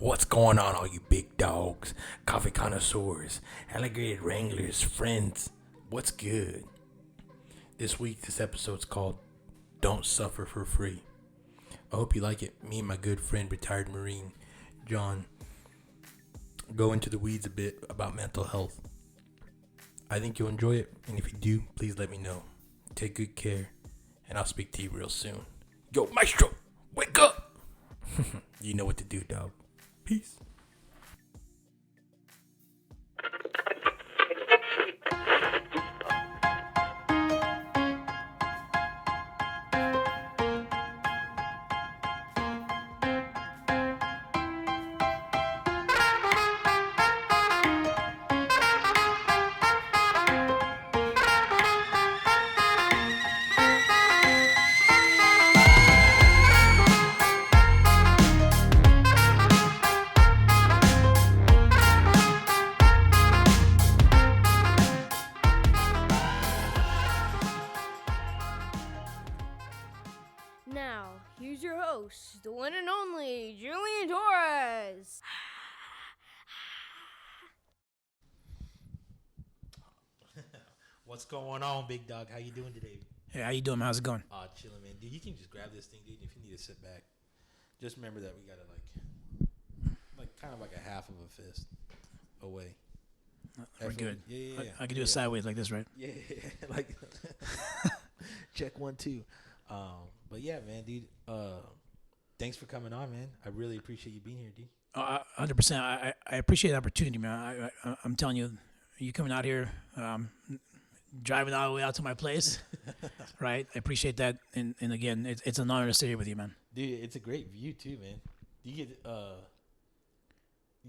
What's going on, all you big dogs, coffee connoisseurs, alligator wranglers, friends? What's good? This week, this episode's called Don't Suffer for Free. I hope you like it. Me and my good friend, retired Marine John, go into the weeds a bit about mental health. I think you'll enjoy it, and if you do, please let me know. Take good care, and I'll speak to you real soon. Yo, Maestro, wake up! You know what to do, dog. Peace. Now, here's your host, the one and only Julian Torres. What's going on, big dog? How you doing today? Hey, how you doing, man? How's it going? Chilling, man. Dude, you can just grab this thing, dude. If you need to sit back, just remember that we gotta like kind of like a half of a fist away. We're good. Yeah. I can do it sideways like this, right? Yeah, like check 1 2. But yeah, man, dude. Thanks for coming on, man. I really appreciate you being here, dude. 100%. I appreciate the opportunity, man. I'm telling you, you coming out here, driving all the way out to my place, right? I appreciate that, and again, it's an honor to stay here with you, man. Dude, it's a great view too, man. Do you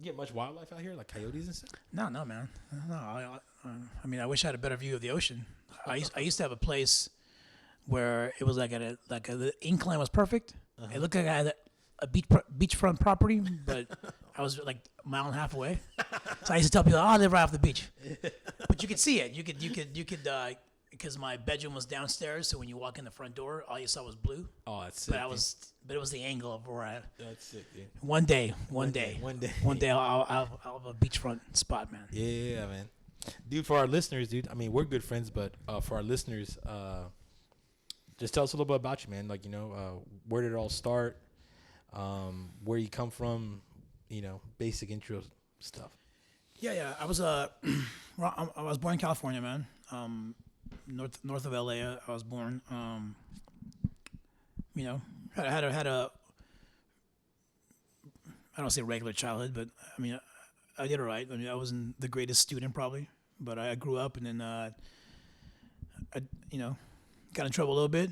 get much wildlife out here, like coyotes and stuff? No, man. No, I mean, I wish I had a better view of the ocean. I used to have a place where it was the incline was perfect. Uh-huh. It looked like I had a beachfront property, but I was like a mile and a half away. So I used to tell people, "Oh, I live right off the beach," but you could see it. You could because my bedroom was downstairs. So when you walk in the front door, all you saw was blue. Oh, that's sick. But it was the angle of where I. That's sick, dude. One day, One day. I'll have a beachfront spot, man. Yeah, man. Dude, for our listeners, dude, I mean, we're good friends, but for our listeners, just tell us a little bit about you, man. Like, where did it all start? Where you come from, basic intro stuff. Yeah. I was I was born in California, man. North of LA. I was born. Had a I don't say regular childhood, but I mean, I did all right. I mean, I wasn't the greatest student probably, but I grew up, and then I got in trouble a little bit.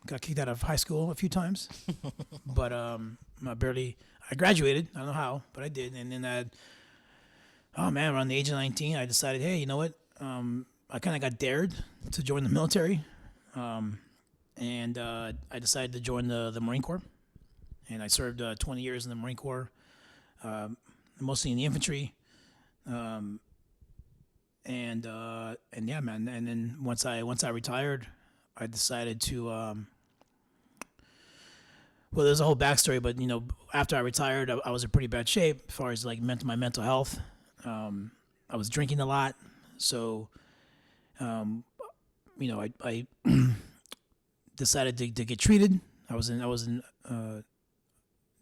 Got kicked out of high school a few times, but I graduated. I don't know how, but I did. And then around the age of 19, I decided, hey, you know what? I kind of got dared to join the military, and I decided to join the Marine Corps. And I served 20 years in the Marine Corps, mostly in the infantry. And yeah, man. And then once I retired, I decided to. Well, there's a whole backstory, but after I retired, I was in pretty bad shape as far as like my mental health. I was drinking a lot, so I decided to get treated. I was in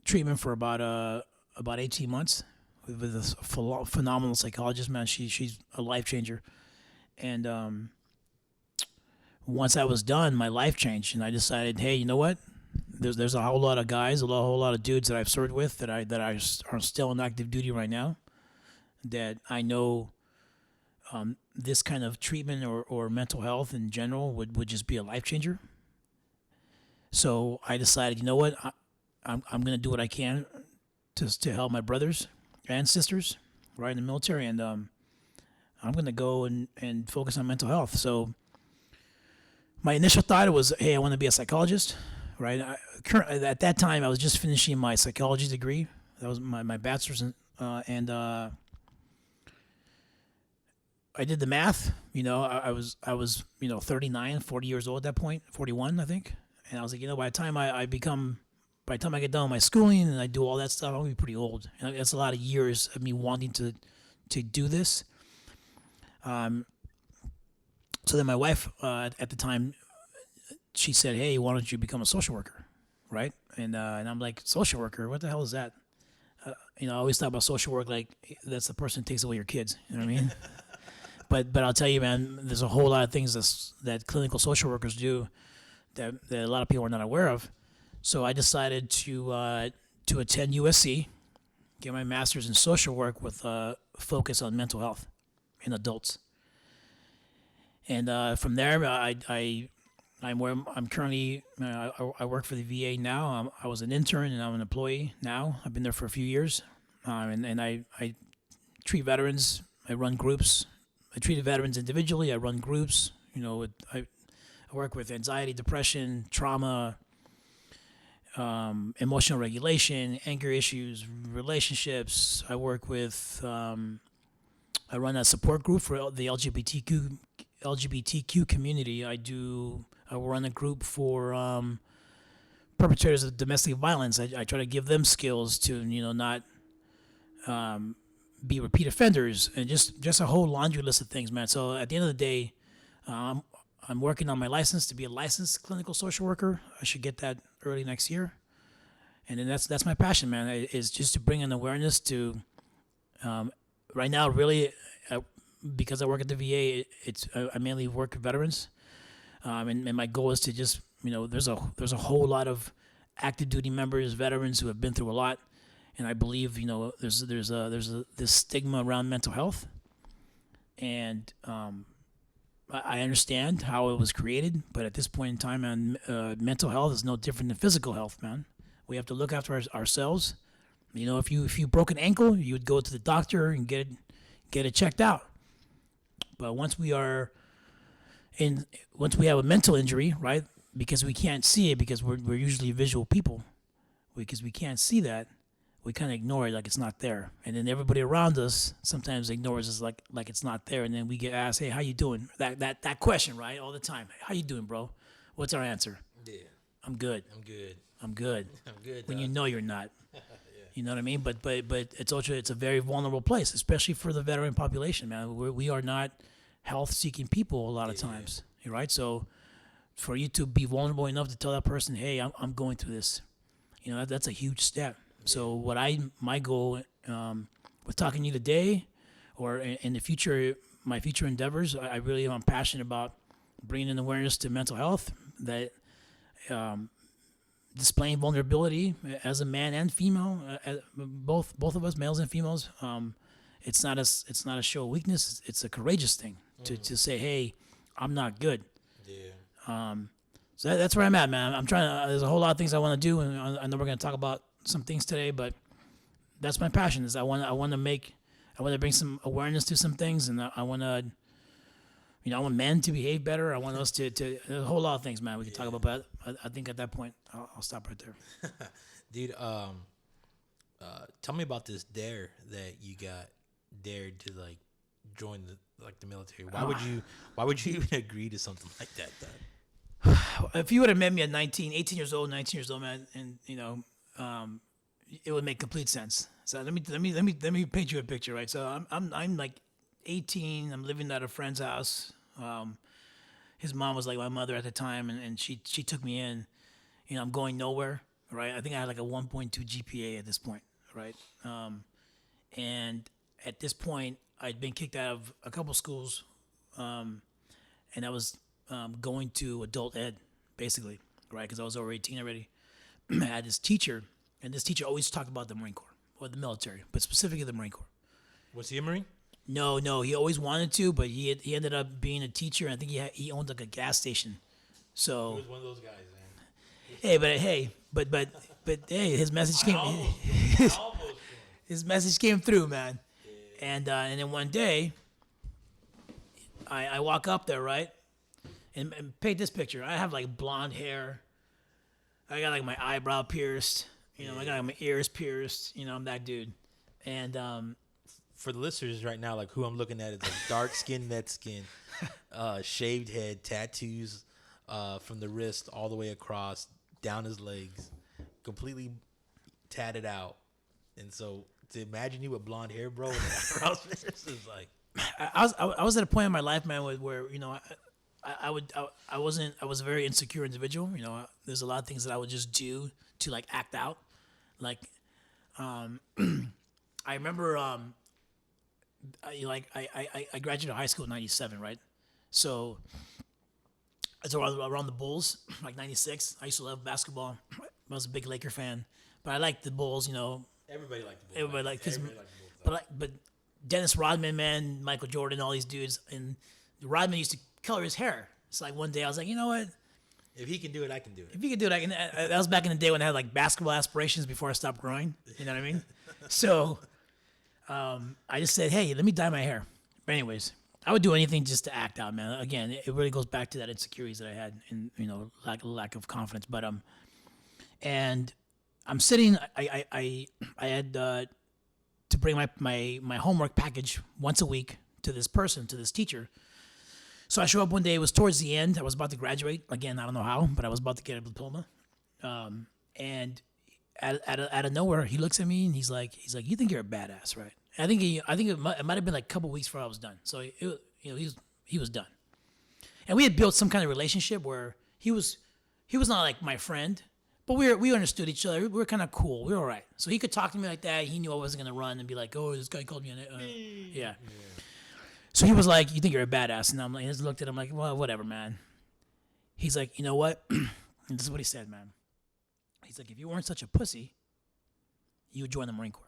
treatment for about 18 months with a phenomenal psychologist, man. She's a life changer, and once I was done, my life changed, and I decided, hey, you know what? There's a whole lot of guys, a whole lot of dudes that I've served with that are still in active duty right now, that I know this kind of treatment or mental health in general would just be a life changer. So I decided, you know what? I'm going to do what I can to help my brothers and sisters right in the military, and I'm going to go and focus on mental health. So my initial thought was, hey, I want to be a psychologist, right? At that time, I was just finishing my psychology degree. That was my bachelor's, and I did the math. I was 39, 40 years old at that point, 41, I think. And I was like, by the time I become by the time I get done with my schooling and I do all that stuff, I'm gonna be pretty old. And that's a lot of years of me wanting to do this. So then my wife at the time, she said, "Hey, why don't you become a social worker?" Right? And I'm like, "Social worker? What the hell is that?" I always thought about social work like that's the person who takes away your kids. You know what I mean? But I'll tell you, man, there's a whole lot of things that clinical social workers do that a lot of people are not aware of. So I decided to attend USC, get my master's in social work with a focus on mental health in adults. And from there, I'm currently I work for the VA now. I was an intern and I'm an employee now. I've been there for a few years, and I treat veterans. I run groups. I treat veterans individually. I run groups. I work with anxiety, depression, trauma, emotional regulation, anger issues, relationships. I work with. I run a support group for the LGBTQ community. I run a group for perpetrators of domestic violence. I try to give them skills to not be repeat offenders, and just a whole laundry list of things, man. So at the end of the day, I'm working on my license to be a licensed clinical social worker. I should get that early next year, and then that's my passion, man. Is just to bring an awareness to. Right now, really, because I work at the VA, I mainly work with veterans, and my goal is to just there's a whole lot of active duty members, veterans who have been through a lot, and I believe there's this stigma around mental health, and I understand how it was created, but at this point in time, man, mental health is no different than physical health, man. We have to look after ourselves. If you broke an ankle, you would go to the doctor and get it checked out. But once we have a mental injury, right? Because we can't see it, because we're usually visual people, because we can't see that, we kind of ignore it like it's not there. And then everybody around us sometimes ignores us like it's not there. And then we get asked, "Hey, how you doing?" That question, right? All the time. "How you doing, bro?" What's our answer? Yeah. I'm good. I'm good. I'm good. I'm good. When you know you're not. You know what I mean? But it's a very vulnerable place, especially for the veteran population, man. We are not health-seeking people a lot of times, right? So for you to be vulnerable enough to tell that person, "Hey, I'm going through this," that's a huge step. So my goal with talking to you today, or in the future, my future endeavors, I really am passionate about bringing an awareness to mental health, that displaying vulnerability as a man and female, both of us, males and females. It's not a show of weakness. It's a courageous thing to say, "Hey, I'm not good." Yeah. So that's where I'm at, man. I'm trying to. There's a whole lot of things I want to do, and I know we're going to talk about some things today, but that's my passion. Is I want to bring some awareness to some things, and I want to. I want men to behave better. I want us to there's a whole lot of things, man, we can talk about. But I think at that point, I'll stop right there. Dude, tell me about this dare that you got dared to join the military. Why would you even agree to something like that, though? If you would have met me at 19 years old, man, and it would make complete sense. So let me paint you a picture, right? So I'm like 18. I'm living at a friend's house. His mom was like my mother at the time, and she took me in. I'm going nowhere, right? I think I had like a 1.2 GPA at this point, right? And at this point, I'd been kicked out of a couple schools, and I was going to adult ed, basically, right? Because I was over 18 already. I had this teacher, and this teacher always talked about the Marine Corps or the military, but specifically the Marine Corps. Was he a Marine? No, he always wanted to, but he ended up being a teacher. And I think he owned like a gas station. So He was one of those guys, hey, but hey, his message came. His message came through, man. Yeah. And then one day, I walk up there, right, and paint this picture. I have like blonde hair. I got like my eyebrow pierced. I got like my ears pierced. I'm that dude. And for the listeners right now, like who I'm looking at is like dark skin, net skin, shaved head, tattoos from the wrist all the way across, down his legs, completely tatted out, and so to imagine you with blonde hair, bro, and eyebrows, this is like. I was at a point in my life, man, where you know I was a very insecure individual. You know, there's a lot of things that I would just do to like act out. Like, I remember, I graduated high school in '97, right? So it's around the Bulls, like '96. I used to love basketball. I was a big Laker fan, but I liked the Bulls. You know, Everybody liked the Bulls. everybody liked Everybody liked the Bulls. but Dennis Rodman, man, Michael Jordan, all these dudes, and Rodman used to color his hair. It's like one day I was like, you know what? If he can do it, I can do it. If you could do it, I can. That was back in the day when I had like basketball aspirations before I stopped growing. You know what I mean? So, I just said, hey, let me dye my hair. But anyways, I would do anything just to act out, man. Again, it really goes back to that insecurities that I had and, you know, lack of confidence. But and I'm sitting. I had to bring my homework package once a week to this teacher. So I show up one day. It was towards the end. I was about to graduate. Again, I don't know how, but I was about to get a diploma. And out of nowhere, he looks at me and he's like, you think you're a badass, right? I think it might have been like a couple weeks before I was done. So he was done, and we had built some kind of relationship where he was not like my friend, but we understood each other. We were kind of cool. We were all right. So he could talk to me like that. He knew I wasn't gonna run and be like, oh, this guy called me yeah. So he was like, you think you're a badass? And I'm like, I just looked at him like, well, whatever, man. He's like, you know what? And this is what he said, man. He's like, if you weren't such a pussy, you would join the Marine Corps.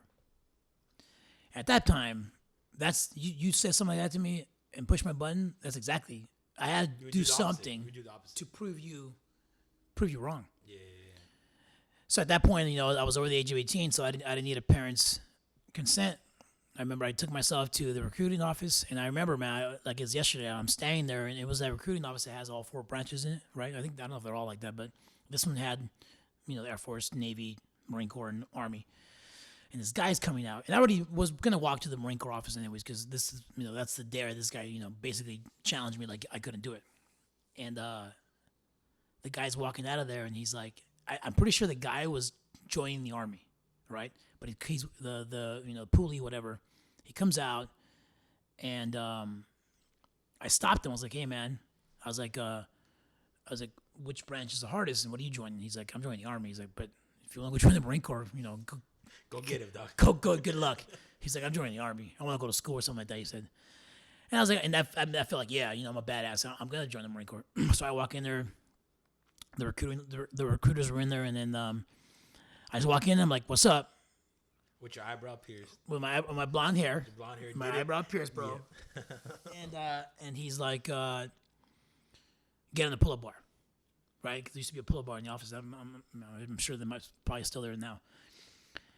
At that time, that's you said something like that to me and push my button. That's exactly. I had to do something to prove you wrong. Yeah. So at that point, you know, I was over the age of 18, so I didn't need a parent's consent. I remember I took myself to the recruiting office, and I remember, man, like it's yesterday, I'm standing there, and it was that recruiting office that has all 4 branches in it, right? I don't know if they're all like that, but this one had, you know, the Air Force, Navy, Marine Corps, and Army. And this guy's coming out, and I already was gonna walk to the Marine Corps office anyways, because this is, you know, that's the dare. This guy, you know, basically challenged me like I couldn't do it, and the guy's walking out of there, and he's like, I'm pretty sure the guy was joining the Army, right? But he's the you know, Poolie, whatever. He comes out, and I stopped him. I was like, hey, man. I was like, which branch is the hardest, and what are you joining? He's like, I'm joining the Army. He's like, but if you want to go join the Marine Corps, you know, Go get him, dog. Go, good luck. He's like, I'm joining the Army. I want to go to school or something like that, he said. And I was like, and I felt like, yeah, you know, I'm a badass. I'm going to join the Marine Corps. So I walk in there. The recruiters were in there, and then I just walk in, and I'm like, what's up? With your eyebrow pierced. With my blonde hair. Your blonde hair. My eyebrow pierced, bro. Yeah. And he's like, get on the pull-up bar, right? Because there used to be a pull-up bar in the office. I'm sure they might probably still there now.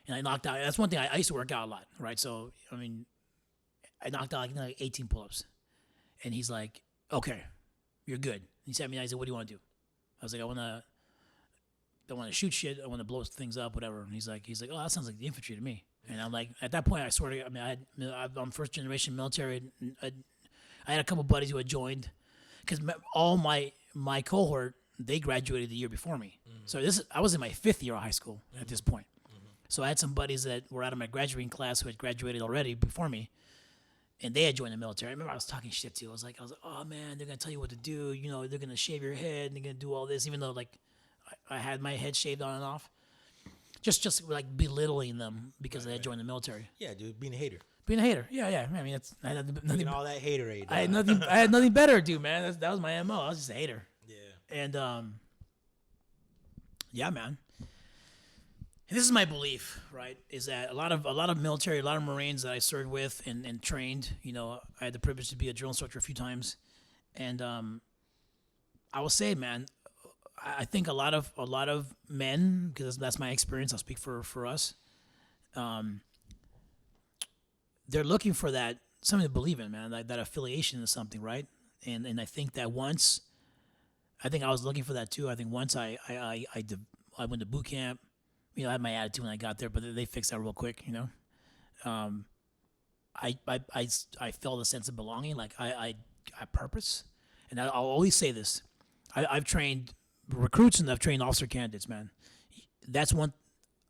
And I knocked out. That's one thing. I used to work out a lot, right? So I mean, I knocked out like 18 pull-ups. And he's like, okay, you're good. He sat me down. He said, what do you want to do? I was like, I don't want to shoot shit. I want to blow things up, whatever. And he's like, oh, that sounds like the infantry to me. And I'm like, at that point, I sort of, I mean, I'm first generation military. I had a couple buddies who had joined, because all my cohort, they graduated the year before me. Mm-hmm. So I was in my 5th year of high school at this point. Mm-hmm. So I had some buddies that were out of my graduating class who had graduated already before me, and they had joined the military. I remember I was talking shit to. I was like, oh man, they're gonna tell you what to do. You know, they're gonna shave your head, and they're gonna do all this, even though like I had my head shaved on and off. Just like belittling them because they had joined the military. Yeah, dude, being a hater. Yeah. I mean, I had nothing. All that haterade. I had nothing better to do, man. That was my MO. I was just a hater. Yeah. And yeah, man. And this is my belief, right? Is that a lot of military, a lot of Marines that I served with and trained. You know, I had the privilege to be a drill instructor a few times, and I will say, man, I think a lot of men, because that's my experience. I'll speak for us. They're looking for that something to believe in, man. That affiliation is something, right? And I think that once, I think I was looking for that too. I think once I went to boot camp. You know, I had my attitude when I got there, but they fixed that real quick. You know, I felt a sense of belonging, like I purpose, and I'll always say this: I've trained recruits and I've trained officer candidates, man. that's one.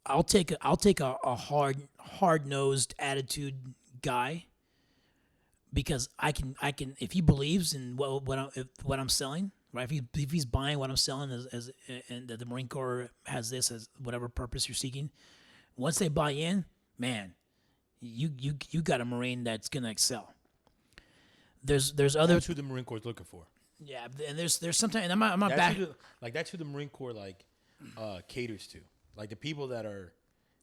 I'll take a hard nosed attitude guy, because I can if he believes in what I'm selling, right? If he's buying what I'm selling as and that the Marine Corps has this as whatever purpose you're seeking, once they buy in, man, you got a Marine that's gonna excel. There's other That's who the Marine Corps is looking for. yeah, and there's sometimes, and I'm not That's back. that's who the Marine Corps caters to. Like the people that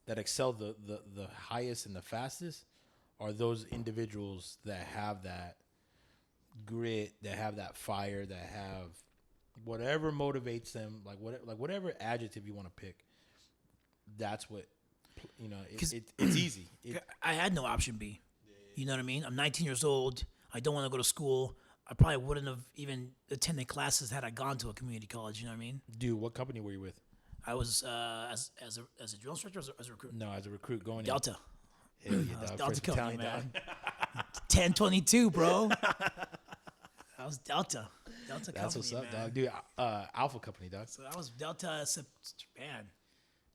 excel the highest and the fastest are those individuals that have that grit, that have that fire, that have whatever motivates them, whatever adjective you want to pick. That's what it's easy. I had no option B. You know what I mean? I'm 19 years old. I don't want to go to school. I probably wouldn't have even attended classes had I gone to a community college. You know what I mean? Dude, what company were you with? I was as a drill instructor, or as a recruit. No, as a recruit going Delta. in. Hell yeah, I was dog. Delta First company, battalion, man. dog. 1022, bro. I was Delta. Delta That's company, what's up, man. dog. Dude, Alpha Company, dog. So I was Delta,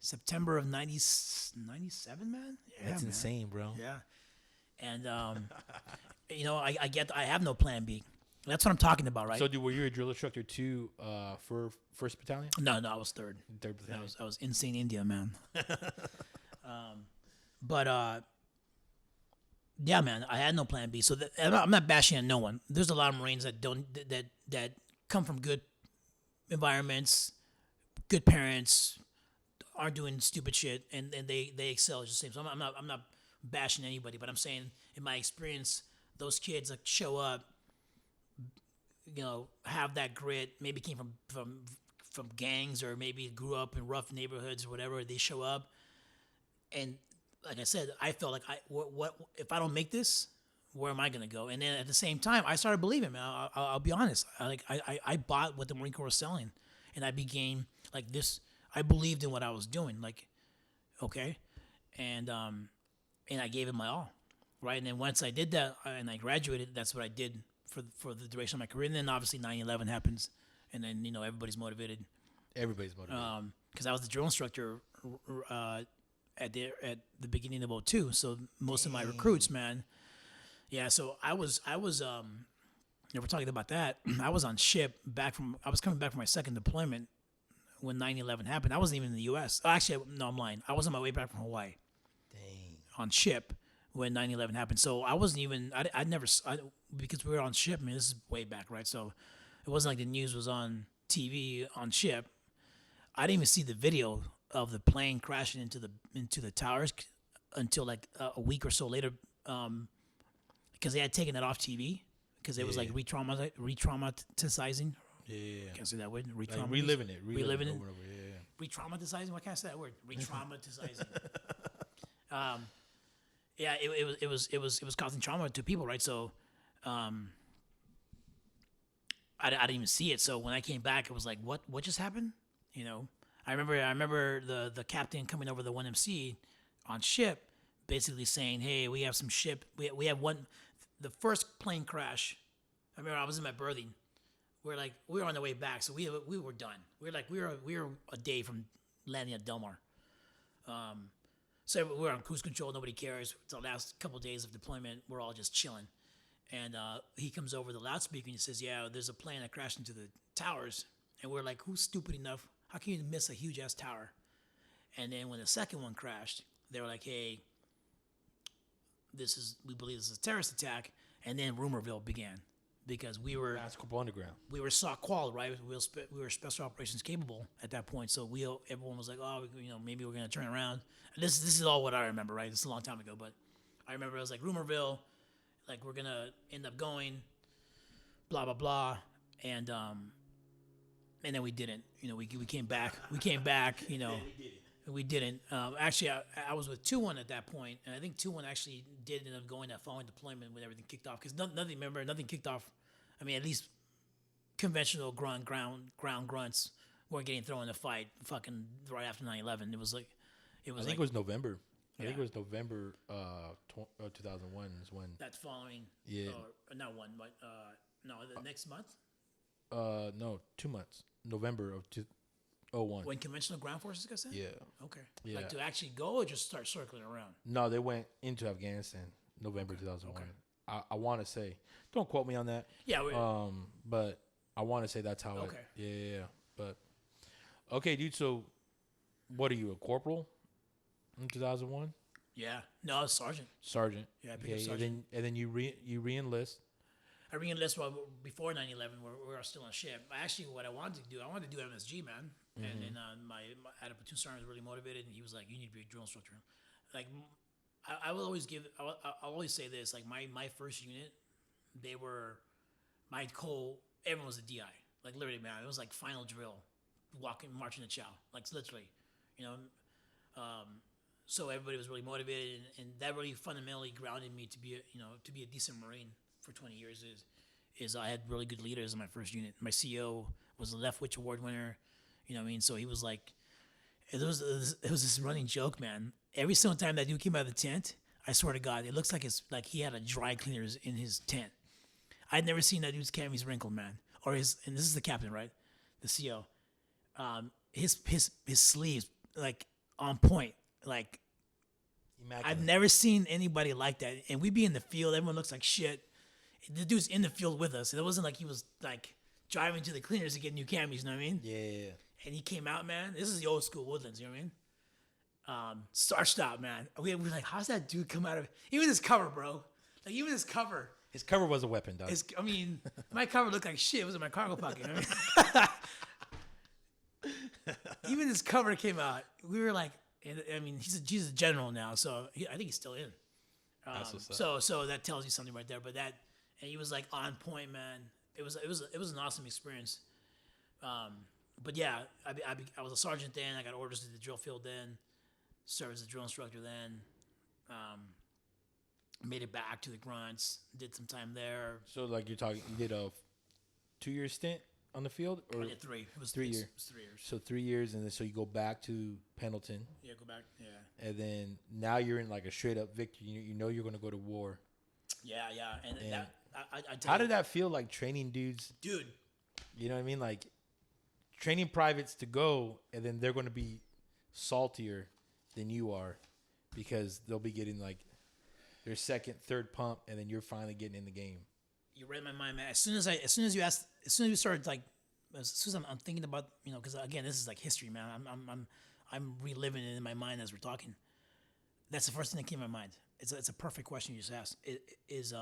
September of 97, man. Yeah, That's man. insane, bro. Yeah, and I have no plan B. That's what I'm talking about, right? So, dude, were you a drill instructor too for First Battalion? No, I was third. Third Battalion. I was insane India, man. But yeah, man, I had no plan B. So I'm not bashing on no one. There's a lot of Marines that don't that come from good environments, good parents, aren't doing stupid shit, and they excel just the same. So I'm not bashing anybody, but I'm saying in my experience, those kids that show up, have that grit, maybe came from gangs, or maybe grew up in rough neighborhoods or whatever. They show up, and like I said, I felt like what if I don't make this? Where am I gonna go? And then at the same time, I started believing, man. I'll be honest. I bought what the Marine Corps was selling, and I became like this. I believed in what I was doing, like, okay, and I gave it my all, right? And then once I did that and I graduated, that's what I did for the duration of my career. And then obviously 9/11 happens, and then everybody's motivated. Everybody's motivated. Because I was the drill instructor at the beginning of '02, so most of my recruits, man. Yeah, so I was we're talking about that. I was on ship I was coming back from my second deployment when 9/11 happened. I wasn't even in the U.S. Actually, no, I'm lying. I was on my way back from Hawaii. Dang. On ship when 9/11 happened. So I wasn't even, because we were on ship, I mean, this is way back, right? So it wasn't like the news was on TV on ship. I didn't even see the video of the plane crashing into the towers until like a week or so later, because they had taken it off TV because it was like re-traumatizing. Yeah. Can't say that word. Like reliving it. Reliving it. Over and over. Yeah. Re-traumatizing. Why can't I say that word? Re-traumatizing. Yeah, it was causing trauma to people, right? So, I didn't even see it. So when I came back, it was like, what just happened? I remember the captain coming over the 1MC on ship, basically saying, "Hey, we have some ship. We have one. The first plane crash. I remember I was in my berthing. We were on the way back, so we were done. We were a day from landing at Del Mar. So we're on cruise control. Nobody cares. It's the last couple of days of deployment. We're all just chilling. And he comes over the loudspeaker and he says, "Yeah, there's a plane that crashed into the towers." And we're like, "Who's stupid enough? How can you miss a huge ass tower?" And then when the second one crashed, they were like, "Hey, we believe this is a terrorist attack." And then Rumorville began, because we were Mass Corporal Underground. we were SOC qual, right? We were special operations capable at that point. So everyone was like, "Oh, maybe we're gonna turn around." And this is all what I remember, right? This is a long time ago, but I remember it was like Rumorville, like we're gonna end up going, blah blah blah, and then we didn't. We came back. We came back. We didn't. Actually, I was with 2-1 at that point, and I think 2-1 actually did end up going that following deployment when everything kicked off. Because nothing kicked off. I mean, at least conventional ground grunts weren't getting thrown in a fight. Fucking right after 9/11, I think it was November. I think Yeah. it was November 2001 is when. That's following. Yeah. Or not one, but the next month. No, 2 months. November of 01. When conventional ground forces got sent? Yeah. Okay. Yeah. Like to actually go or just start circling around? No, they went into Afghanistan November 2001. I want to say, don't quote me on that. Yeah. But I want to say that's how Okay. Yeah. But okay, dude. So, what are you, a corporal in 2001? Yeah. No, I was sergeant. Sergeant. Yeah, I picked up Okay, sergeant. and then you re-enlist. I re-enlisted before 9/11. We were still on ship. Actually, what I wanted to do MSG, man. And then my I had a platoon sergeant was really motivated, and he was like, "You need to be a drill instructor." Like, I will always I'll always say this. Like my first unit, they were my everyone was a DI. Like literally, man, it was like final drill, marching the chow. Like literally, you know. So everybody was really motivated, and that really fundamentally grounded me to be a decent Marine for 20 years. Is I had really good leaders in my first unit. My CO was a Leftwich Award winner. You know what I mean? So he was like, it was this running joke, man. Every single time that dude came out of the tent, I swear to God, it looks like he had a dry cleaners in his tent. I'd never seen that dude's camis wrinkled, man. And this is the captain, right? The CO. His sleeves like on point, like Immaculate. I've never seen anybody like that. And we'd be in the field, everyone looks like shit. The dude's in the field with us. It wasn't like he was like driving to the cleaners to get new camis, you know what I mean? Yeah. And he came out, man. This is the old school Woodlands, you know what I mean? Starched out, man. We were like, how's that dude come out of even his cover, bro? Like even his cover. His cover was a weapon, dog. My cover looked like shit. It was in my cargo pocket. You know what I mean? Even his cover came out. We were like, I mean, he's a general now, so I think he's still in. That's what's up. So that tells you something right there. But and he was like on point, man. It was an awesome experience. But yeah, I was a sergeant then. I got orders to the drill field then. Served as a drill instructor then. Made it back to the grunts. Did some time there. So like you did a 2-year stint on the field, or I did 3. It was 3 years. It was 3 years. So 3 years, and then so you go back to Pendleton. Yeah, go back. Yeah. And then now you're in like a straight up victory. You know you're gonna go to war. Yeah. And that I How did that feel, like training dudes? Dude. You know what I mean? Like training privates to go, and then they're gonna be saltier than you are because they'll be getting like their second, third pump, and then you're finally getting in the game. You read my mind, man. As soon as you started, like, as soon as I'm thinking about, because again, this is like history, man. I'm reliving it in my mind as we're talking. That's the first thing that came to my mind. It's a perfect question you just asked. It is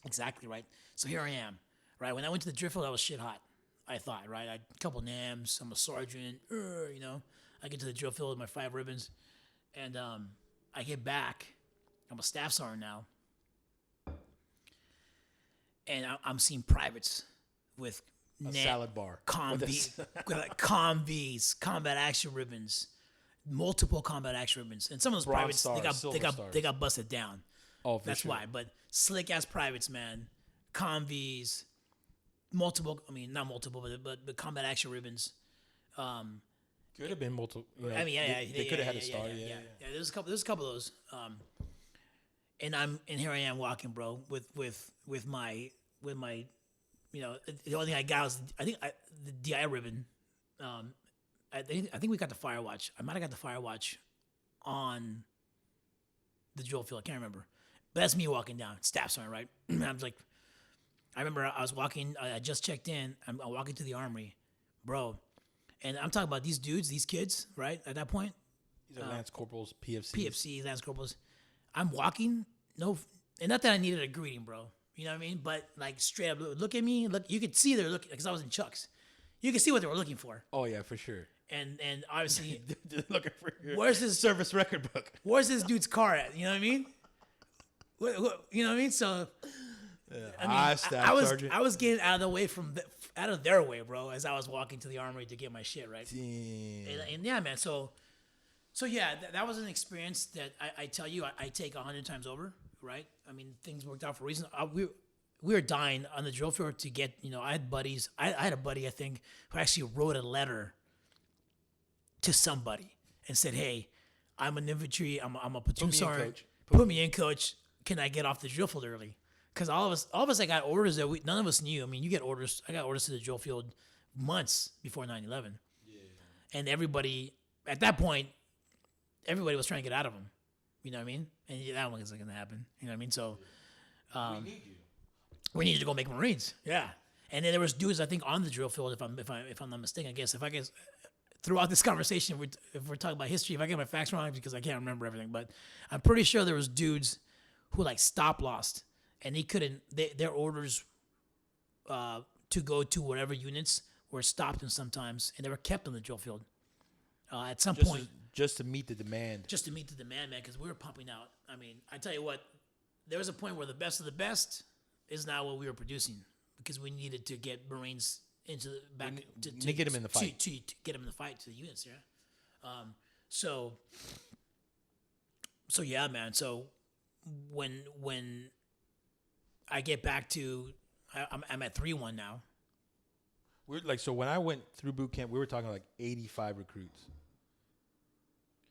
exactly right. So here I am, right? When I went to the drift field, I was shit hot. I thought, right? I had a couple NAMs. I'm a sergeant. I get to the drill field with my 5 ribbons, and I get back. I'm a staff sergeant now. And I'm seeing privates with salad bar, Comvs, combat action ribbons, multiple combat action ribbons, and some of those Bronze privates stars, they got busted down. Oh, for that's sure. why. But slick ass privates, man, Comvs, multiple. I mean, not multiple, but combat action ribbons. Could have been multiple. I mean, they could have had a star. Yeah. There's a couple of those. And here I am walking, bro, with my the only thing I got was the DI ribbon. I think we got the fire watch. I might have got the fire watch on the drill field. I can't remember. But that's me walking down. Staff sergeant, right? I'm like, I remember I was walking. I just checked in. I'm walking to the armory, bro, and I'm talking about these dudes, these kids, right? At that point, These are Lance Corporals, PFC, Lance Corporals. I'm walking, and not that I needed a greeting, bro. You know what I mean? But like straight up, look at me. Look, you could see they're looking because I was in Chucks. You could see what they were looking for. Oh yeah, for sure. And obviously, They're looking for your where's this service record book? Where's this dude's car at? You know what I mean? You know what I mean? So, I was getting out of the way out of their way, bro, as I was walking to the armory to get my shit right. And yeah, man. So yeah, that was an experience that I tell you I take 100 times over. Right? I mean, things worked out for a reason. We were dying on the drill field to get. I had buddies. I had a buddy, I think, who actually wrote a letter to somebody and said, "Hey, I'm an infantry. I'm a platoon sergeant. Put me in, coach. Can I get off the drill field early?" Because all of us, I got orders that none of us knew. I mean, you get orders. I got orders to the drill field months before 9/11. And everybody at that point, everybody was trying to get out of them. You know what I mean? And that one isn't going to happen. You know what I mean? So we need you. we need you to go make Marines. Yeah. And then there was dudes I think on the drill field, if I'm not mistaken. I guess throughout this conversation, if we're talking about history, if I get my facts wrong because I can't remember everything, but I'm pretty sure there was dudes who like stop lost and they couldn't. Their orders to go to whatever units were stopped in sometimes, and they were kept on the drill field. At some point, Just to meet the demand. just to meet the demand, man, because we were pumping out. I mean, I tell you what, there was a point where the best of the best is not what we were producing because we needed to get Marines into the back to get them in the fight. to get them in the fight to the units. Yeah. So yeah, man. So when I get back to, I'm at 3-1 now. We're like, so when I went through boot camp, we were talking like 85 recruits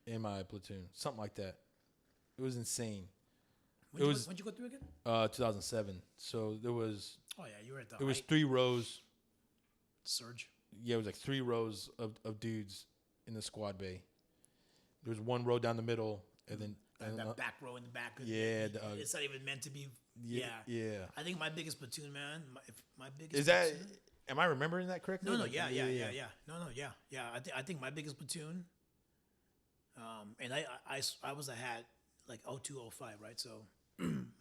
in my platoon, something like that. It was insane. When'd you go through again? 2007. So there was. Oh yeah, you were at the. It was height. 3 rows. Surge. Yeah, it was like 3 rows of dudes in the squad bay. There was 1 row down the middle, and then That back row in the back. Yeah, It's not even meant to be. yeah. I think my biggest platoon, man. My biggest. Is that? platoon- Am I remembering that correctly? No, Like, yeah. No, yeah. I think my biggest platoon. And I was a hat like 0205, right? So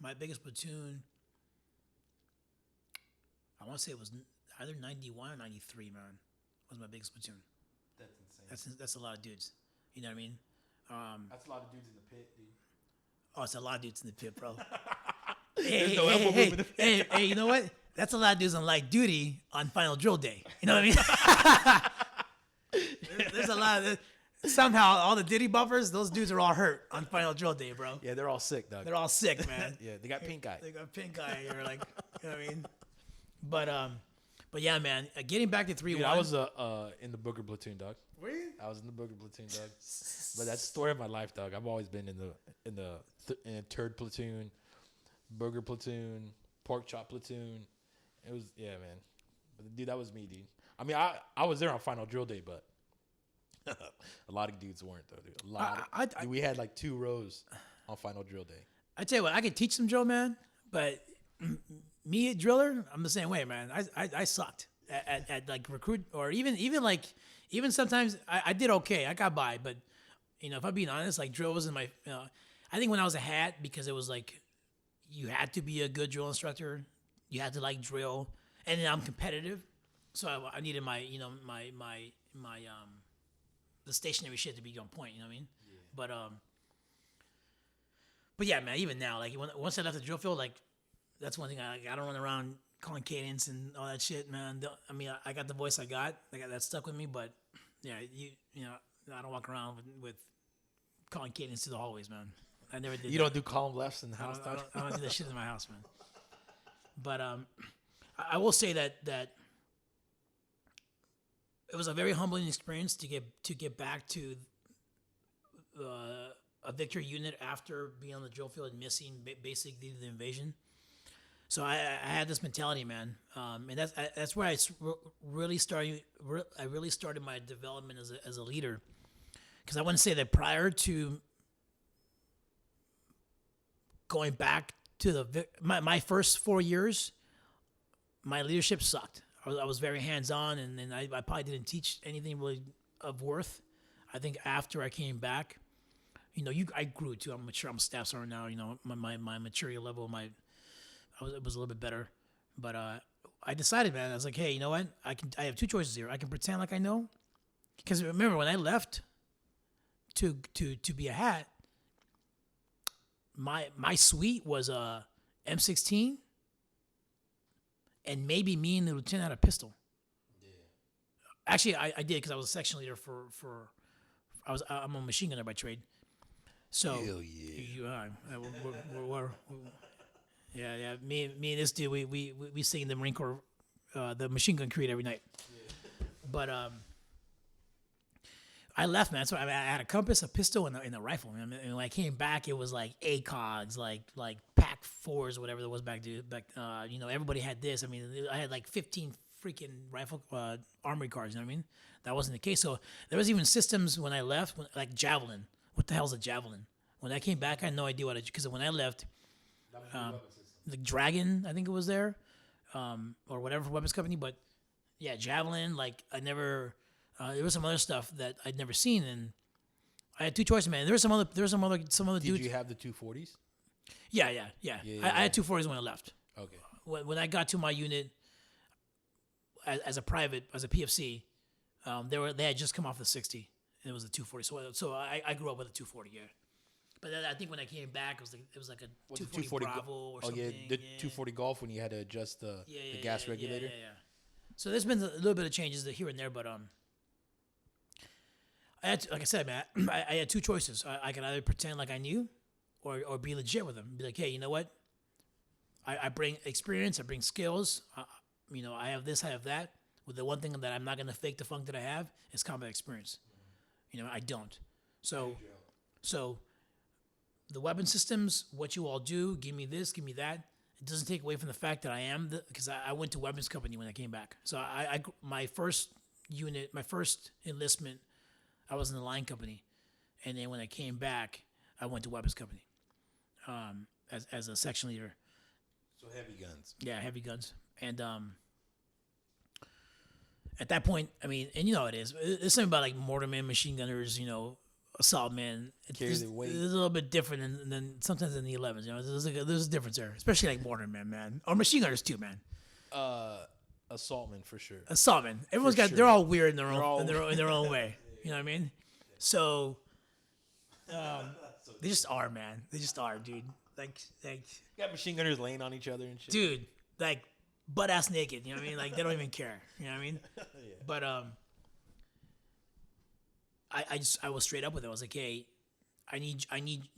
my biggest platoon. I want to say it was either 91 or 93, man. Was my biggest platoon. That's insane. That's a lot of dudes. You know what I mean? That's a lot of dudes in the pit, dude. Oh, it's a lot of dudes in the pit, bro. There's no elbow room in the pit. hey, you know what? That's a lot of dudes on light duty on final drill day. You know what I mean? there's a lot of somehow all the ditty buffers, those dudes are all hurt on final drill day, bro. Yeah, they're all sick, dog. They're all sick, man. Yeah, they got pink eye. They got pink eye. You're like, you know what I mean? But yeah, man. Getting back to 3-1. Dude, I was in the booger platoon, dog. Were you? I was in the booger platoon, dog. But that's the story of my life, dog. I've always been in a turd platoon, booger platoon, pork chop platoon. It was man. But dude, that was me, dude. I mean, I was there on final drill day, but a lot of dudes weren't though, dude. A lot. Dude, we had like 2 rows on final drill day. I tell you what, I could teach some drill, man. But me, a driller, I'm the same way, man. I sucked at like recruit or even sometimes I did okay. I got by, but if I'm being honest, like drill wasn't my. I think when I was a hat, because it was like you had to be a good drill instructor. You had to like drill, and then I'm competitive, so I needed my the stationary shit to be on point. You know what I mean? Yeah. But yeah, man. Even now, like once I left the drill field, like that's one thing I don't run around calling cadence and all that shit, man. I mean, I got the voice I got that stuck with me, but yeah, I don't walk around with calling cadence to the hallways, man. I never did. You don't do column lefts in the house, dog? I don't do that shit in my house, man. But I will say that it was a very humbling experience to get back to a victor unit after being on the drill field and missing basically the invasion. So I had this mentality, man, and that's where I really started. I really started my development as a leader, because I wouldn't say that prior to going back to my first 4 years, my leadership sucked. I was very hands-on, and I probably didn't teach anything really of worth. I think after I came back, I grew too. I'm mature. I'm a staff sergeant now. My maturity level, it was a little bit better. But I decided, man, I was like, hey, you know what? I have 2 choices here. I can pretend like I know, because remember when I left to be a hat, my suite was a M16. And maybe me and the lieutenant had a pistol. Yeah. Actually, I did, because I was a section leader for I'm a machine gunner by trade. So hell yeah. Yeah. Me and this dude, we sing the Marine Corps, the machine gun creed every night. Yeah. But I left, man. So I had a compass, a pistol, and a rifle. And when I came back, it was like ACOGs, like PAC 4s, whatever there was back. Everybody had this. I mean, I had like 15 freaking rifle armory cars. You know what I mean? That wasn't the case. So there was even systems when I left, like javelin. What the hell's a javelin? When I came back, I had no idea what because when I left, the Dragon, I think it was there, or whatever weapons company. But yeah, javelin. Like I never. There was some other stuff that I'd never seen, and I had two choices, man. There was some other Did dudes. you have the 240s? Yeah. I had 240s when I left. Okay. When I got to my unit as a private, as a PFC, they had just come off the 60, and it was a 240. So I grew up with a 240, yeah. But then I think when I came back, it was like a 240 Bravo or something. Oh yeah, the 240 Golf when you had to adjust the gas regulator. Yeah. So there's been a little bit of changes here and there, but I had like I said, man, I had two choices. I could either pretend like I knew, or be legit with them. Be like, hey, you know what? I bring experience. I bring skills. I have this. I have that. With the one thing that I'm not gonna fake the funk that I have is combat experience. I don't. So the weapon systems, what you all do, give me this, give me that. It doesn't take away from the fact that I am because I went to weapons company when I came back. So my first unit, my first enlistment, I was in the line company, and then when I came back, I went to weapons company, as a section leader. So heavy guns. Yeah, heavy guns, and at that point, I mean, and you know how it is. It's something about like mortarmen, machine gunners, assault men. Carry the weight. It's a little bit different than sometimes in the 11s. There's a difference there, especially like mortarmen, man, or machine gunners too, man. Assaultmen for sure. Assaultmen. Everyone's got. Sure. They're all weird in their own way. You know what I mean? So, they just are, man. They just are, dude. Like, you got machine gunners laying on each other and shit. Dude, like butt ass naked. You know what I mean? Like they don't even care. You know what I mean? Yeah. But I was straight up with it. I was like, hey, I need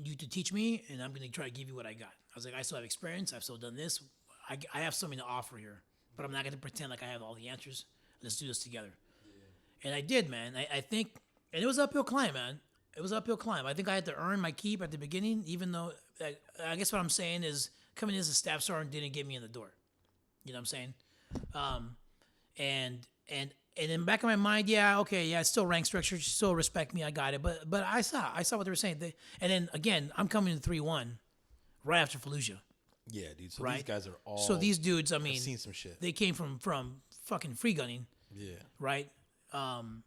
you to teach me, and I'm gonna try to give you what I got. I was like, I still have experience. I've still done this. I have something to offer here, but I'm not gonna pretend like I have all the answers. Let's do this together. Yeah. And I did, man. I think, and it was an uphill climb, man. It was an uphill climb. I think I had to earn my keep at the beginning, even though I guess what I'm saying is coming in as a staff sergeant didn't get me in the door. You know what I'm saying? And in the back of my mind, it's still rank structure, still respect me, I got it. But I saw what they were saying. And then again, I'm coming to 3-1 right after Fallujah. Yeah, dude. So right? These guys are all. So these dudes, I mean, I've seen some shit. They came from fucking free gunning. Yeah. Right. And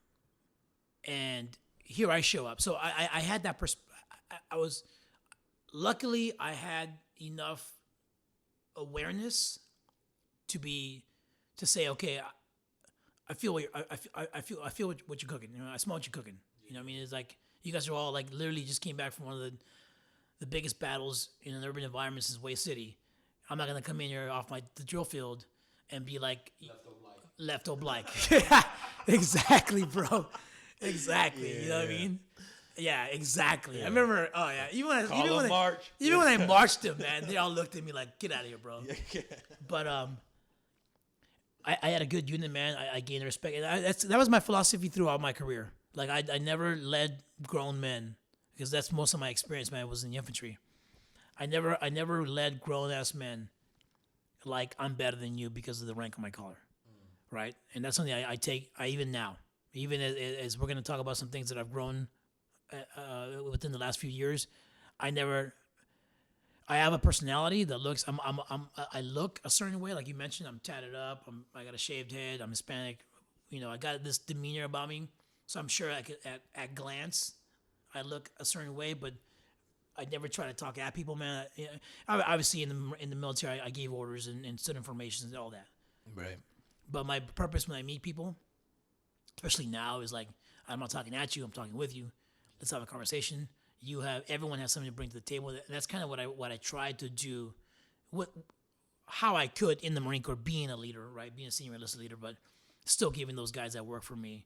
here I show up. So I had that I was luckily I had enough awareness to say, okay, I feel what I feel what you're cooking. I smell what you're cooking. You know what I mean? It's like you guys are all like literally just came back from one of the biggest battles in an urban environment since Way City. I'm not gonna come in here off the drill field and be like left oblique. Exactly, bro. Exactly. Yeah. You know what I mean? Yeah, exactly. Yeah. I remember. Oh yeah. Even when I marched them, man, they all looked at me like, "Get out of here, bro." Yeah. But I had a good unit, man. I gained respect. And that was my philosophy throughout my career. Like I never led grown men because that's most of my experience, man. Was in the infantry. I never led grown ass men like I'm better than you because of the rank on my collar, right? And that's something I take. Even now, even as we're gonna talk about some things that I've grown within the last few years, I have a personality that looks. I look a certain way, like you mentioned. I'm tatted up. I got a shaved head. I'm Hispanic. I got this demeanor about me. So I'm sure at glance, I look a certain way, but I never try to talk at people, man. Obviously, in the military, I gave orders and stood information and all that. Right. But my purpose when I meet people, especially now, is like I'm not talking at you. I'm talking with you. Let's have a conversation. Everyone has something to bring to the table. And that's kind of what I tried to do, how I could in the Marine Corps, being a leader, right, being a senior enlisted leader, but still giving those guys that work for me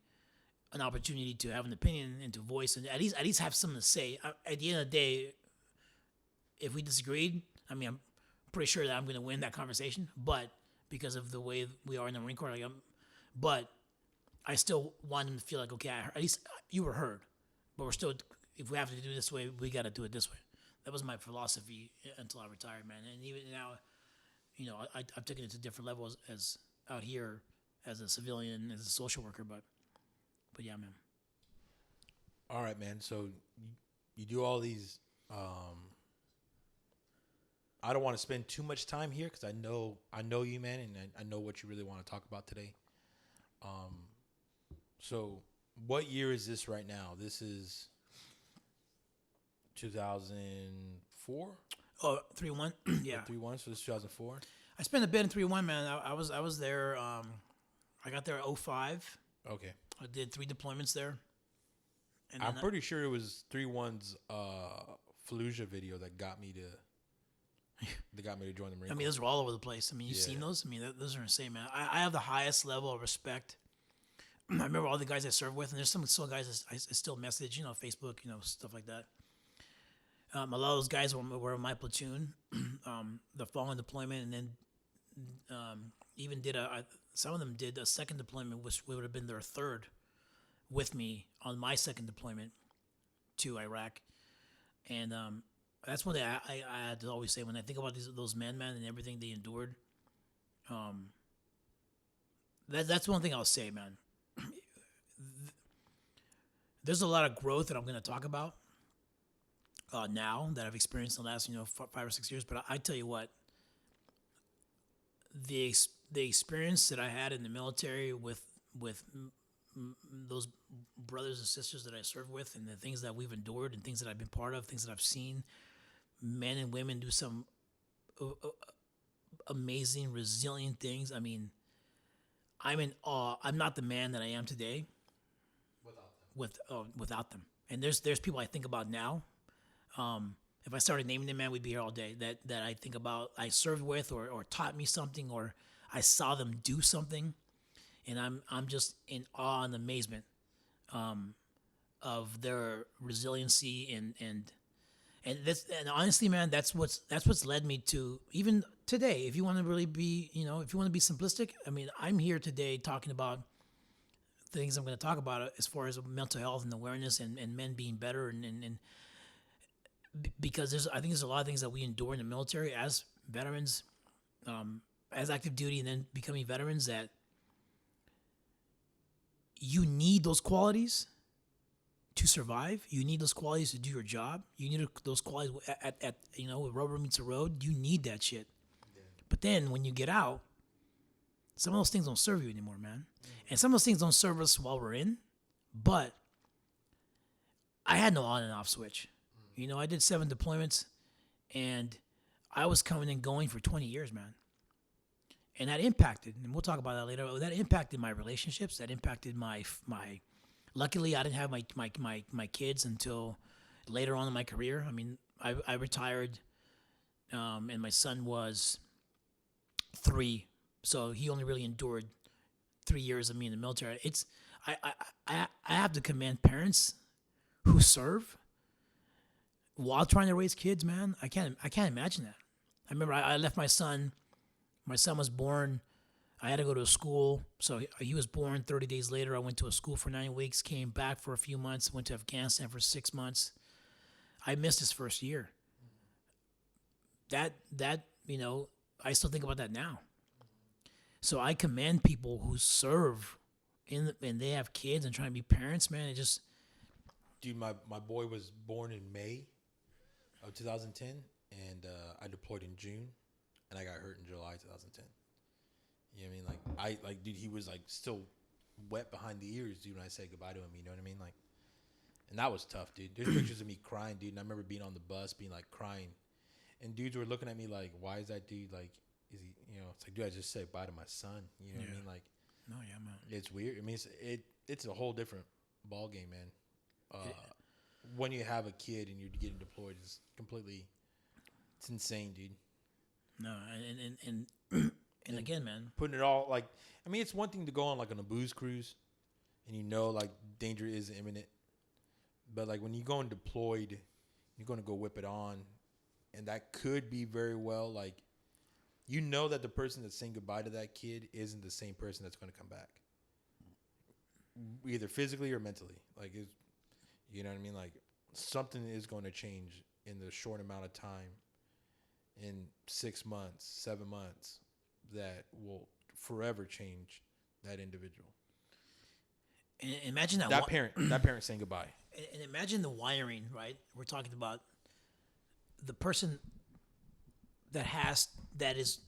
an opportunity to have an opinion and to voice and at least have something to say. At the end of the day, if we disagreed, I mean, I'm pretty sure that I'm going to win that conversation, but because of the way we are in the Marine Corps, but I still want them to feel like, okay, at least you were heard, but we're still. If we have to do it this way, we got to do it this way. That was my philosophy until I retired, man. And even now, I've taken it to different levels as out here. as a civilian, as a social worker. But yeah, man. All right, man. So you do all these. I don't want to spend too much time here because I know you, man, and I know what you really want to talk about today. So what year is this right now? This is 2004. Oh, 3-1. Yeah. 3-1. So this is 2004. I spent a bit in 3-1, man. I was there. I got there at 05. Okay. I did 3 deployments there. And I'm pretty sure it was 3-1's Fallujah video that got me to join the Marine Corps. I mean, those were all over the place. I mean, you've seen those? I mean, those are insane, man. I have the highest level of respect. I remember all the guys I served with, and there's some still guys I still message, Facebook, stuff like that. A lot of those guys were in my platoon, the following deployment, and then even did some of them did a second deployment, which would have been their third with me on my second deployment to Iraq. And that's one thing I had to always say when I think about those men, man, and everything they endured. That's one thing I'll say, man. There's a lot of growth that I'm going to talk about now that I've experienced in the last 5 or 6 years. But I tell you what, the experience that I had in the military with those brothers and sisters that I served with, and the things that we've endured, and things that I've been part of, things that I've seen, men and women do some amazing, resilient things. I mean, I'm in awe. I'm not the man that I am today without them. And there's people I think about now. If I started naming them, man, we'd be here all day. That I think about, I served with, or taught me something, or I saw them do something, and I'm just in awe and amazement of their resiliency and honestly, man, that's what's led me to even today. If you want to really be, if you want to be simplistic, I mean, I'm here today talking about things I'm going to talk about as far as mental health and awareness and men being better and because I think there's a lot of things that we endure in the military as veterans, as active duty, and then becoming veterans, that you need those qualities to survive. You need those qualities to do your job. You need those qualities at where rubber meets the road. You need that shit. Yeah. But then when you get out, some of those things don't serve you anymore, man. And some of those things don't serve us while we're in. But I had no on and off switch. I did 7 deployments, and I was coming and going for 20 years, man. And that impacted, and we'll talk about that later, that impacted my relationships. That impacted my luckily, I didn't have my kids until later on in my career. I mean, I retired, and my son was 3, so he only really endured 3 years of me in the military. I have to commend parents who serve while trying to raise kids, man. I can't imagine that. I remember I left my son. My son was born. I had to go to a school. So he was born 30 days later. I went to a school for 9 weeks, came back for a few months, went to Afghanistan for 6 months. I missed his first year. That I still think about that now. So I commend people who serve and they have kids and trying to be parents, man. It just... Dude, my boy was born in May of 2010, and I deployed in June, and I got hurt in July 2010. You know what I mean? Dude, he was still wet behind the ears, dude, when I said goodbye to him. You know what I mean? And that was tough, dude. There's pictures of me crying, dude, and I remember being on the bus, being crying, and dudes were looking at me why is that dude is he? It's dude, I just said bye to my son. You know what I mean? No, yeah, man. It's weird. I mean, it's a whole different ball game, man. When you have a kid and you're getting deployed, it's insane, dude. No, and again, man, putting it all it's one thing to go on a booze cruise, and danger is imminent, but when you going deployed, you're going to go whip it on, and that could be very well that the person that's saying goodbye to that kid isn't the same person that's going to come back, either physically or mentally. You know what I mean? Something is going to change in the short amount of time, in 6 months, 7 months, that will forever change that individual. And imagine that. That parent saying goodbye. And imagine the wiring, right? We're talking about the person that is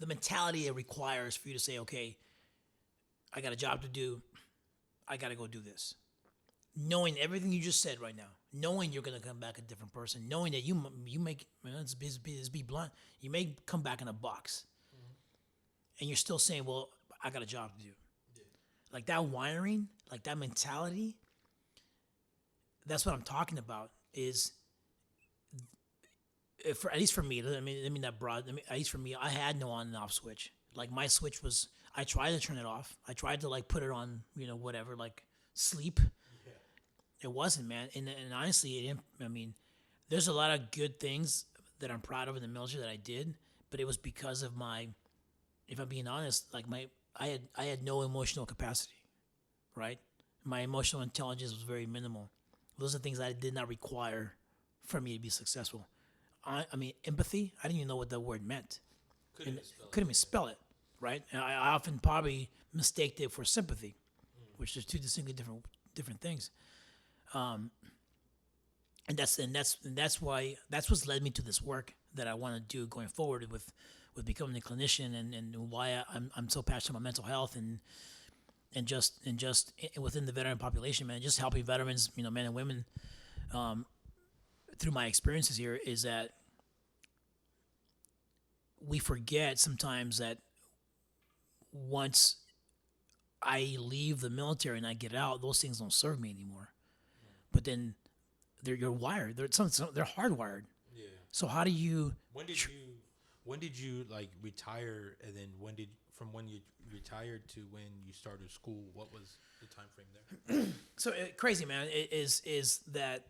the mentality it requires for you to say, okay, I got a job to do. I got to go do this. Knowing everything you just said right now, knowing you're going to come back a different person, knowing that you make, let's be blunt, you may come back in a box. And you're still saying, well, I got a job to do. Yeah. Like that wiring, like that mentality, that's what I'm talking about is, at least for me, let me not broad, at least for me, I had no on and off switch. Like my switch was, I tried to turn it off. I tried to like put it on, whatever, like sleep. Yeah. It wasn't, man. And honestly, there's a lot of good things that I'm proud of in the military that I did, but it was because of if I'm being honest, like I had no emotional capacity, right? My emotional intelligence was very minimal. Those are things I did not require for me to be successful. Empathy, I didn't even know what that word meant. Couldn't even spell it, right? And I often probably mistaked it for sympathy, which is two distinctly different things. And that's what's led me to this work that I want to do going forward with becoming a clinician and why I'm so passionate about mental health and just within the veteran population, man, just helping veterans, men and women, through my experiences here is that we forget sometimes that once I leave the military and I get out, those things don't serve me anymore. But then you're wired. They're hardwired. Yeah. So how do you? When did you like retire? And then when you retired to when you started school? What was the time frame there? So crazy, man. It is that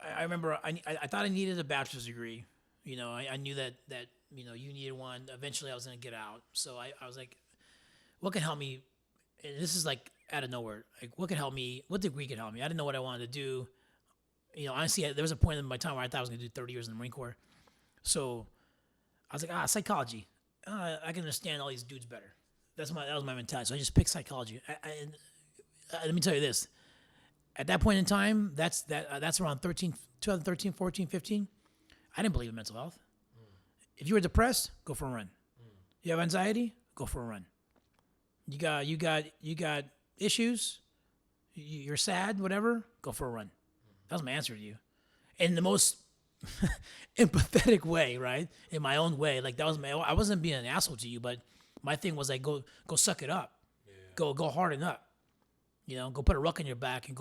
I remember I thought I needed a bachelor's degree. I knew that you needed one. Eventually, I was going to get out. So I was like, what can help me? And this is like out of nowhere. Like, what can help me? What degree can help me? I didn't know what I wanted to do. Honestly, there was a point in my time where I thought I was going to do 30 years in the Marine Corps. So I was like, psychology. I can understand all these dudes better. That was my mentality. So I just picked psychology. Let me tell you this. At that point in time, that's around 2013, 14, 15. I didn't believe in mental health. If you were depressed, go for a run. You have anxiety, go for a run. You got issues, you're sad, whatever, go for a run. That was my answer to you. In the most empathetic way, right? In my own way. Like I wasn't being an asshole to you, but my thing was like go suck it up. Yeah. Go harden up. Go put a ruck on your back and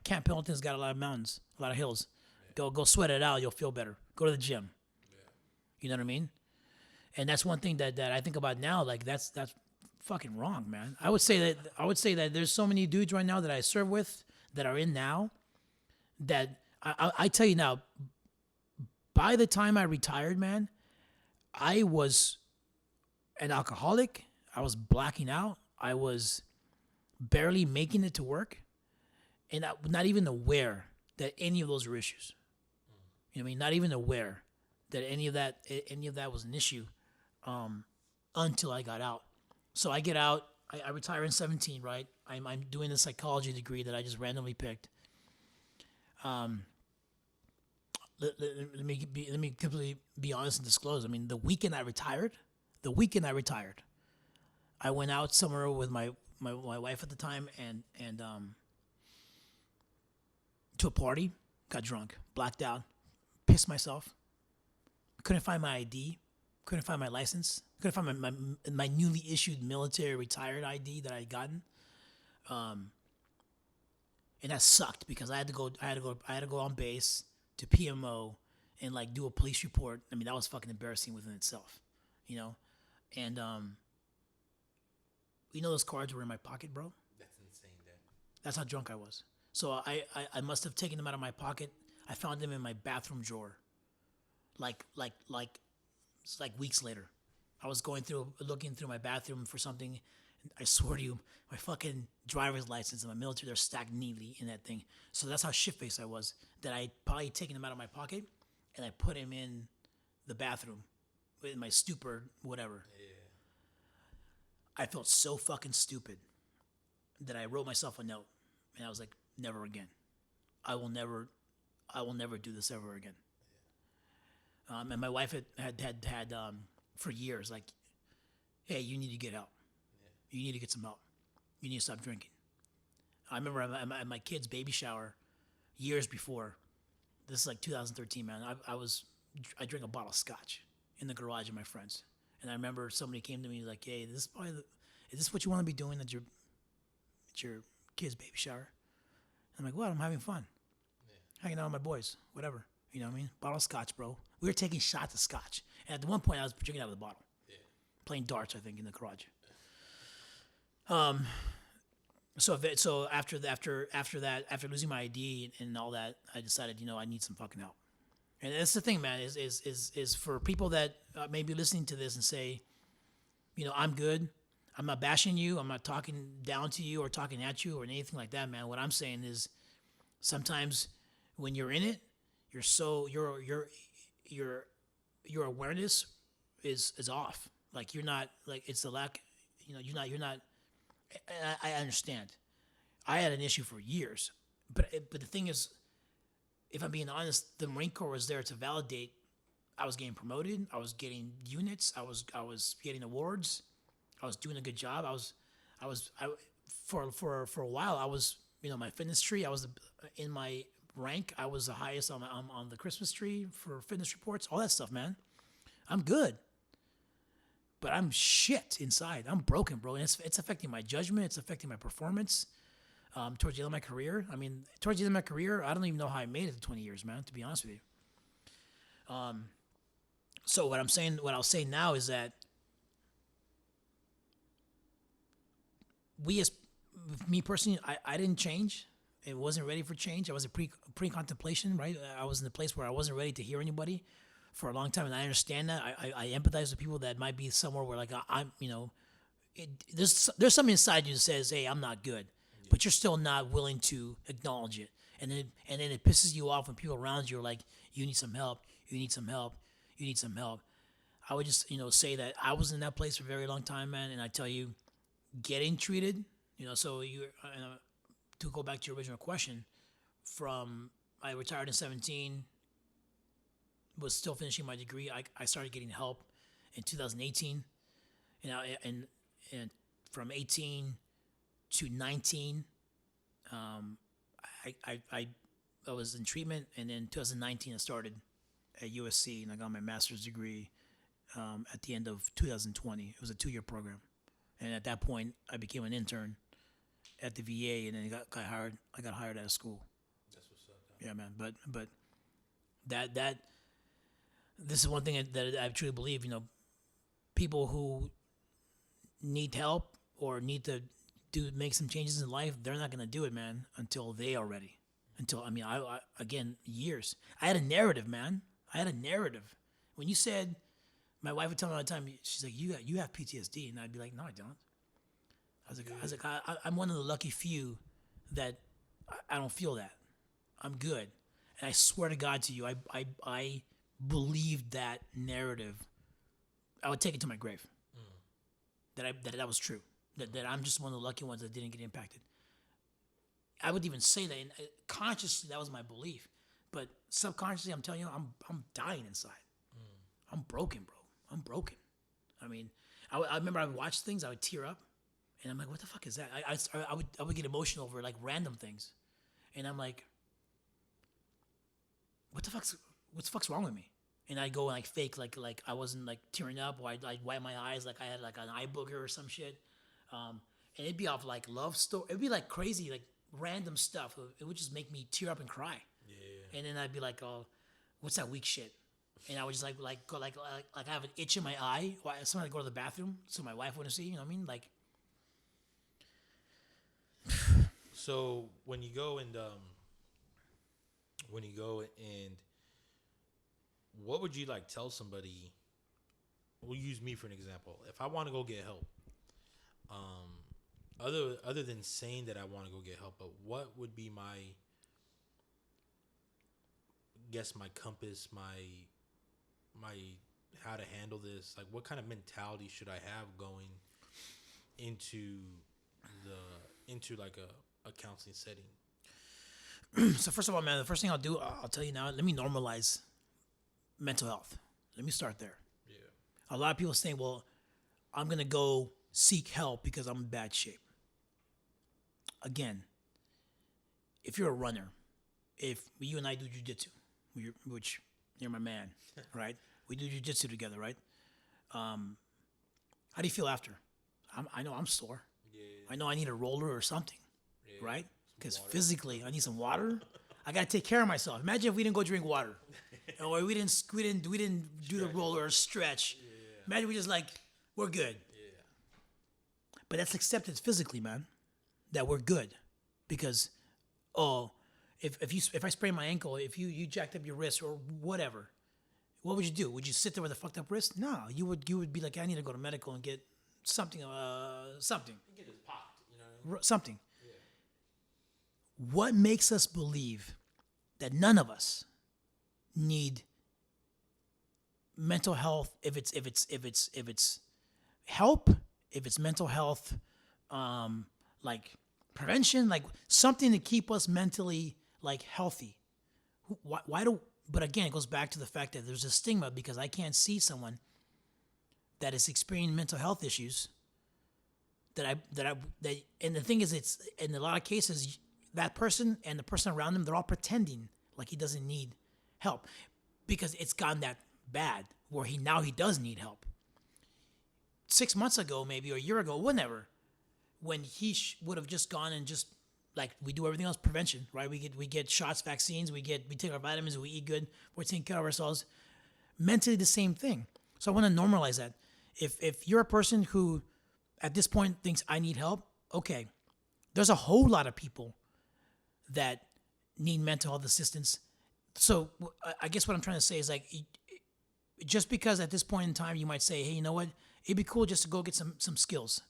Camp Pendleton's got a lot of mountains, a lot of hills. Yeah. Go sweat it out, you'll feel better. Go to the gym. Yeah. You know what I mean? And that's one thing that I think about now, like that's fucking wrong, man. I would say that there's so many dudes right now that I serve with that are in now that I tell you now, by the time I retired, man, I was an alcoholic. I was blacking out. I was barely making it to work, and I'm not even aware that any of those were issues. Not even aware that any of that was an issue until I got out. So I get out. I retire in 17, right? I'm doing a psychology degree that I just randomly picked. Let me completely be honest and disclose. The weekend I retired, I went out somewhere with my wife at the time and to a party, got drunk, blacked out, pissed myself. Couldn't find my ID, couldn't find my license, couldn't find my newly issued military retired ID that I had gotten. And that sucked because I had to go on base to PMO and like do a police report. That was fucking embarrassing within itself, And those cards were in my pocket, bro. That's insane, Dad. That's how drunk I was. So I must have taken them out of my pocket. I found them in my bathroom drawer. Like weeks later, I was looking through my bathroom for something. And I swear to you, my fucking driver's license and my military, they're stacked neatly in that thing. So that's how shit-faced I was, that I probably taken them out of my pocket and I put them in the bathroom in my stupor, whatever. I felt so fucking stupid that I wrote myself a note, and I was like, never again. I will never do this ever again. And my wife had for years, like, hey, you need to get help. You need to get some help. You need to stop drinking. I remember at my kid's baby shower years before. This is like 2013, man. I drank a bottle of scotch in the garage of my friends. And I remember somebody came to me like, hey, is this what you want to be doing at your kid's baby shower? And I'm like, what? I'm having fun. Hanging out with my boys, whatever. You know what I mean? Bottle of scotch, bro. We were taking shots of scotch. And at one point, I was drinking out of the bottle. Playing darts, I think, in the garage. So after that, after losing my ID and all that, I decided, I need some fucking help. And that's the thing, man, is for people that may be listening to this and say, I'm good. I'm not bashing you. I'm not talking down to you or talking at you or anything like that, man. What I'm saying is sometimes when you're in it, your awareness is off. Like you're not, like it's the lack, you're not. I understand. I had an issue for years, but the thing is, if I'm being honest, the Marine Corps was there to validate. I was getting promoted. I was getting units. I was getting awards. I was doing a good job. For a while. I was, my fitness tree. I was in my rank. I was the highest on the Christmas tree for fitness reports. All that stuff, man. I'm good. But I'm shit inside. I'm broken, bro. And it's affecting my judgment. It's affecting my performance towards the end of my career. I mean, towards the end of my career, I don't even know how I made it to 20 years, man, to be honest with you. So what I'll say now is that me personally, I didn't change. It wasn't ready for change. I was a pre-contemplation, right? I was in a place where I wasn't ready to hear anybody for a long time, and I understand that. I empathize with people that might be somewhere where, like, there's something inside you that says, "Hey, I'm not good," but you're still not willing to acknowledge it, and then it pisses you off when people around you are like, "You need some help. You need some help. You need some help." I would just, say that I was in that place for a very long time, man, and I tell you, getting treated, So to go back to your original question, I retired in 2017. Was still finishing my degree. I started getting help in 2018, and from 18 to 19, I was in treatment, and in 2019 I started at USC and I got my master's degree at the end of 2020. It was a 2-year program, and at that point I became an intern at the VA, and then got hired. I got hired out of school. That's what's up. Yeah, man. But that. This is one thing that I truly believe, people who need help or need to make some changes in life, they're not going to do it, man, until they are ready. I again, years. I had a narrative, man. I had a narrative. When you said, my wife would tell me all the time, she's like, you have PTSD. And I'd be like, no, I don't. I was like, I'm one of the lucky few that I don't feel that. I'm good. And I swear to God to you, I believed that narrative. I would take it to my grave. That was true. That I'm just one of the lucky ones that didn't get impacted. I would even say that, and consciously that was my belief, but subconsciously I'm telling you, I'm dying inside. I'm broken, bro. I'm broken. I mean, I remember I would watch things, I would tear up, and I'm like, what the fuck is that? I would get emotional over like random things, and I'm like, what the fuck's wrong with me? And I'd go and like fake like I wasn't like tearing up, or I'd like wipe my eyes like I had like an eye booger or some shit. And it'd be off like love story. It'd be like crazy, like random stuff. It would just make me tear up and cry. Yeah. And then I'd be like, oh, what's that weak shit? And I would just like go like I have an itch in my eye. Or sometimes I go to the bathroom so my wife wouldn't see. You know what I mean? Like. So when you go and what would you like tell somebody? We'll use me for an example. If I want to go get help, other than saying that I want to go get help, but what would be my compass, my how to handle this? Like, what kind of mentality should I have going into like a counseling setting? So first of all, man, the first thing I'll do, I'll tell you now, let me normalize mental health. Let me start there. Yeah. A lot of people saying, well, I'm going to go seek help because I'm in bad shape. Again, if you're a runner, if you and I do jiu-jitsu, which you're my man, right? We do jiu-jitsu together, right? How do you feel after? I know I'm sore. Yeah. I know I need a roller or something, Yeah. right? Because physically, I need some water. I gotta take care of myself. Imagine if we didn't go drink water, or we didn't do the roller or stretch. Yeah. Imagine we just like we're good. Yeah. But that's acceptance physically, man. That we're good, because if I sprain my ankle, if you jacked up your wrist or whatever, what would you do? Would you sit there with a fucked up wrist? No, you would be like, I need to go to medical and get something. You get this popped, you know what I mean? Something. What makes us believe that none of us need mental health if it's help, if it's mental health, like prevention, like something to keep us mentally like healthy? Why do? But again, it goes back to the fact that there's a stigma, because I can't see someone that is experiencing mental health issues that and the thing is, it's in a lot of cases, that person and the person around them, they're all pretending like he doesn't need help because it's gone that bad where he does need help. 6 months ago, maybe, or a year ago, whenever, when he would have just gone and just like we do everything else, prevention, right? We get shots, vaccines, we take our vitamins, we eat good, we're taking care of ourselves. Mentally, the same thing. So I want to normalize that. If you're a person who at this point thinks I need help, okay, there's a whole lot of people that need mental health assistance. So I guess what I'm trying to say is, like, just because at this point in time you might say, hey, you know what, it'd be cool just to go get some skills,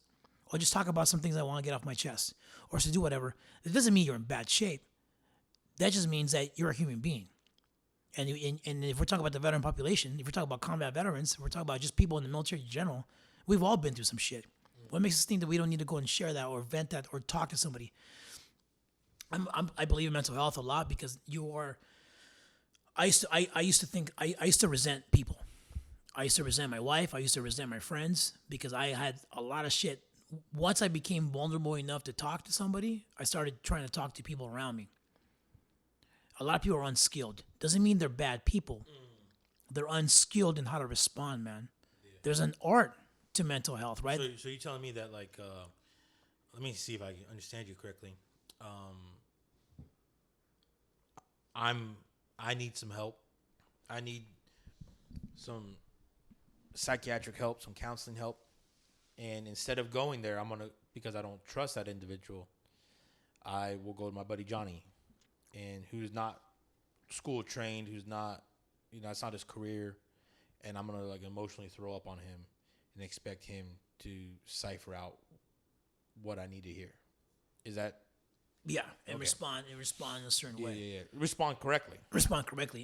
or just talk about some things I want to get off my chest, or to do whatever. It doesn't mean you're in bad shape. That just means that you're a human being. And if we're talking about the veteran population, if we're talking about combat veterans, if we're talking about just people in the military in general, we've all been through some shit. What makes us think that we don't need to go and share that or vent that or talk to somebody? I believe in mental health a lot because I used to resent people. I used to resent my wife. I used to resent my friends because I had a lot of shit. Once I became vulnerable enough to talk to somebody, I started trying to talk to people around me. A lot of people are unskilled. Doesn't mean they're bad people. They're unskilled in how to respond, man. Yeah. There's an art to mental health, right? So you're telling me that, like, let me see if I understand you correctly. I need some help. I need some psychiatric help, some counseling help. And instead of going there, because I don't trust that individual, I will go to my buddy Johnny, and who's not school trained, who's not, it's not his career, and I'm gonna like emotionally throw up on him and expect him to cipher out what I need to hear. Is that? Yeah, and okay. respond in a certain way. Yeah. Respond correctly.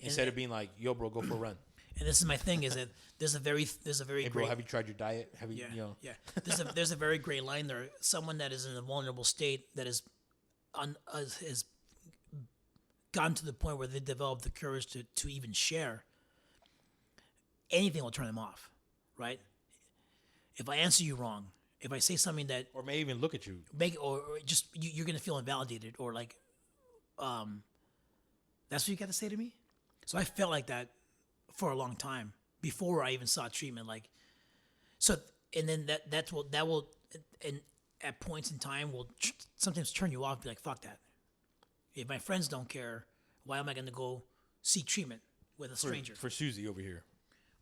Instead of being like, "Yo, bro, go for a run." And this is my thing: is that there's a very hey, bro, great. Have you tried your diet? Have you? Yeah. There's a very great line there. Someone that is in a vulnerable state that is gotten to the point where they develop the courage to even share. Anything will turn them off, right? If I answer you wrong, if I say something that, or may even look at you, or just you're gonna feel invalidated, or like, that's what you got to say to me. So I felt like that for a long time before I even sought treatment. Like, so, and then that will, and at points in time will sometimes turn you off. Be like, fuck that. If my friends don't care, why am I gonna go seek treatment with a stranger? For Susie over here,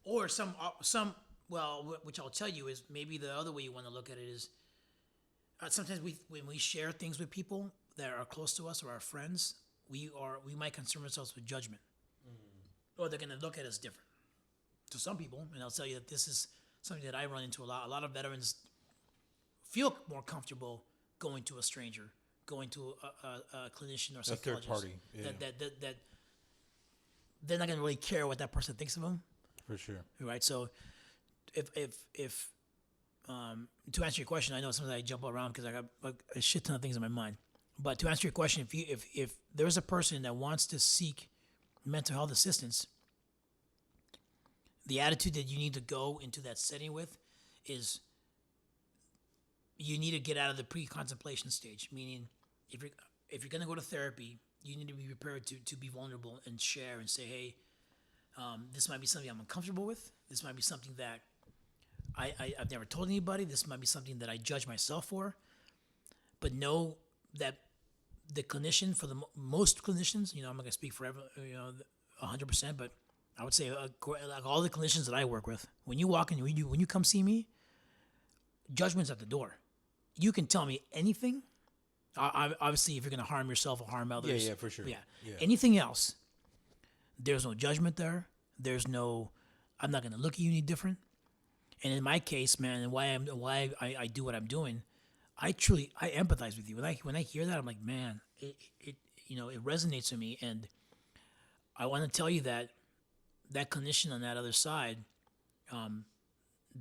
or some. Well, which I'll tell you is maybe the other way you want to look at it is sometimes when we share things with people that are close to us or our friends, we might concern ourselves with judgment, or they're going to look at us different. To some people, and I'll tell you that this is something that I run into a lot. A lot of veterans feel more comfortable going to a stranger, going to a clinician or psychologist. A third party. Yeah. That they're not going to really care what that person thinks of them. For sure. Right. So if to answer your question, I know sometimes I jump around because I got a shit ton of things in my mind. But to answer your question, if there's a person that wants to seek mental health assistance, the attitude that you need to go into that setting with is you need to get out of the pre-contemplation stage. Meaning, if you're gonna go to therapy, you need to be prepared to be vulnerable and share and say, hey, this might be something I'm uncomfortable with. This might be something that I've never told anybody. This might be something that I judge myself for. But know that the clinician, for the most clinicians, I'm not going to speak for 100%, but I would say like all the clinicians that I work with, when you walk in, when you come see me, judgment's at the door. You can tell me anything. Obviously, if you're going to harm yourself or harm others. Yeah, for sure. Yeah. Anything else, there's no judgment there. There's no, I'm not going to look at you any different. And in my case, man, and why I do what I'm doing, I empathize with you. When I hear that, I'm like, man, it resonates with me, and I want to tell you that clinician on that other side,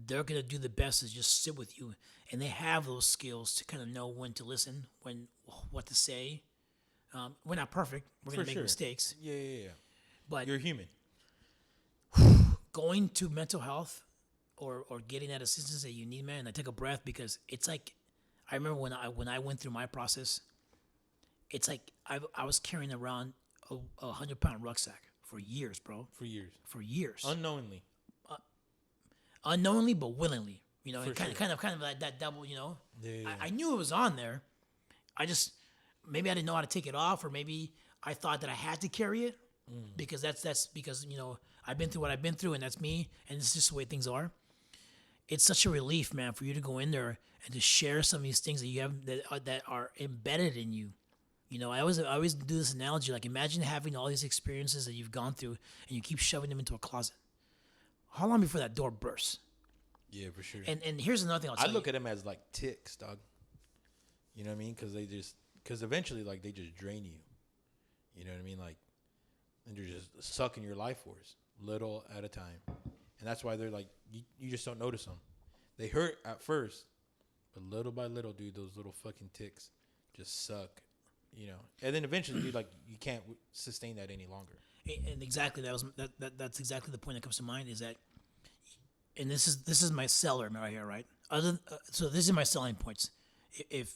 they're gonna do the best to just sit with you, and they have those skills to kind of know when to listen, what to say. We're not perfect. We're gonna make mistakes. Yeah. But you're human. Going to mental health or getting that assistance that you need, man. And I take a breath because it's like, I remember when I went through my process, it's like I was carrying around a 100-pound rucksack for years, bro. For years. Unknowingly, but willingly. And For kind of like that double. Yeah. I knew it was on there. I just maybe I didn't know how to take it off, or maybe I thought that I had to carry it because that's because I've been through what I've been through, and that's me, and it's just the way things are. It's such a relief, man, for you to go in there and to share some of these things that you have that are embedded in you. I always do this analogy. Like, imagine having all these experiences that you've gone through, and you keep shoving them into a closet. How long before that door bursts? Yeah, for sure. And here's another thing I'll tell you. I look at them as like ticks, dog. You know what I mean? Because eventually, like, they just drain you. You know what I mean? Like, and they're just sucking your life force, little at a time. And that's why they're like, you just don't notice them. They hurt at first, but little by little, dude, those little fucking ticks just suck, And then eventually, dude, like, you can't sustain that any longer. And exactly, that's exactly the point that comes to mind is that, and this is my seller right here, right? So this is my selling points. If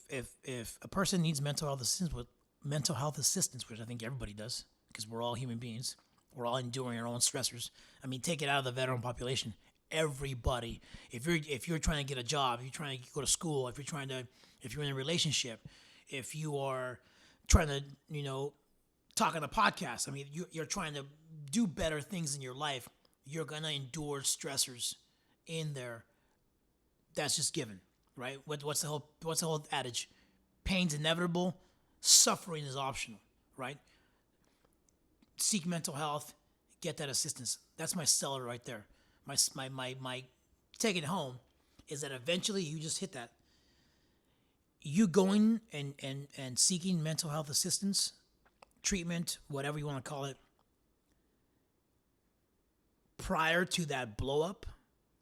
a person needs mental health assistance, which I think everybody does, because we're all human beings. We're all enduring our own stressors. I mean, take it out of the veteran population. Everybody, if you're trying to get a job, if you're trying to go to school, if you're in a relationship, if you are trying to, talk on a podcast, I mean, you're trying to do better things in your life, you're gonna endure stressors in there. That's just given, right? What's the whole adage? Pain's inevitable, suffering is optional, right? Seek mental health, get that assistance. That's my seller right there. My take it home is that eventually you just hit that. You going and seeking mental health assistance, treatment, whatever you want to call it, prior to that blow up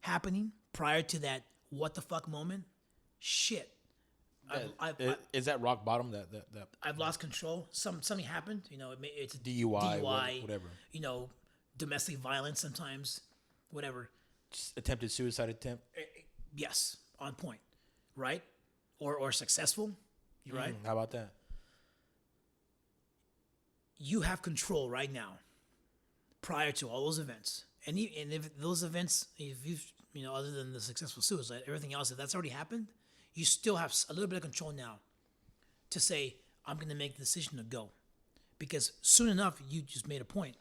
happening, prior to that what the fuck moment, shit. Is that rock bottom? That I've lost control. Something happened. It's DUI, whatever. Domestic violence sometimes, whatever. Attempted suicide attempt. Yes, on point, right? Or successful. You right? How about that? You have control right now, prior to all those events, and if those events, if you've other than the successful suicide, everything else, if that's already happened, you still have a little bit of control now to say, I'm going to make the decision to go. Because soon enough, you just made a point.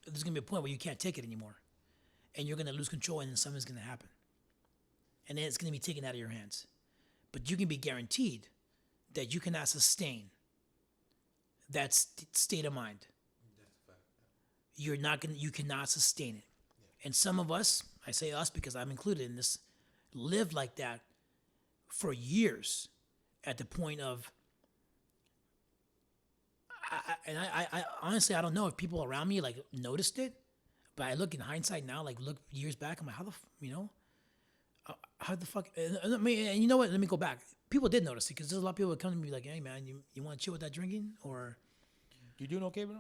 There's going to be a point where you can't take it anymore. And you're going to lose control, and then something's going to happen. And then it's going to be taken out of your hands. But you can be guaranteed that you cannot sustain that state of mind. You cannot sustain it. And some of us, I say us because I'm included in this, live like that for years at the point of, I honestly, I don't know if people around me like noticed it, But I look in hindsight now, like look years back, I'm like, how the fuck? And you know what? Let me go back. People did notice it because there's a lot of people that come to me like, hey man, you want to chill with that drinking? Or You doing okay, bro?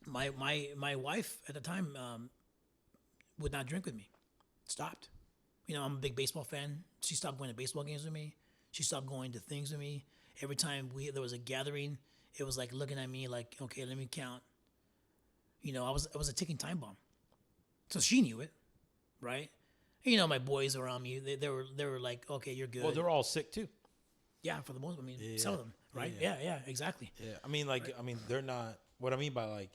my wife at the time would not drink with me. Stopped. I'm a big baseball fan. She stopped going to baseball games with me. She stopped going to things with me. Every time there was a gathering, it was like looking at me like, okay, let me count. I was a ticking time bomb. So she knew it, right? And, my boys around me, they were like, okay, you're good. Well, they're all sick too. Yeah, for the most. Some of them, right? Yeah, exactly. Yeah, they're not. What I mean by like,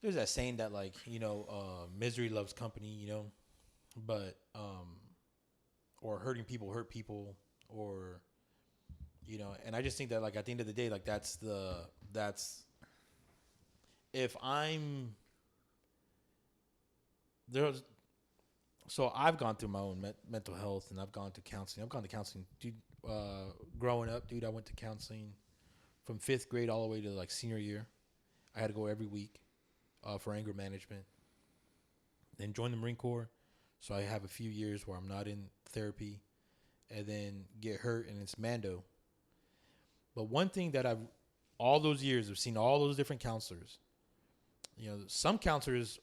there's that saying that like, misery loves company, but or hurting people hurt people, or and I just think that like at the end of the day, like that's if I'm there's. So I've gone through my own mental health, and I've gone to counseling. I've gone to counseling, dude. Growing up, dude, I went to counseling from 5th grade all the way to like senior year. I had to go every week for anger management. Then joined the Marine Corps, so I have a few years where I'm not in therapy, and then get hurt, and it's Mando. But one thing that all those years, I've seen all those different counselors. Some counselors,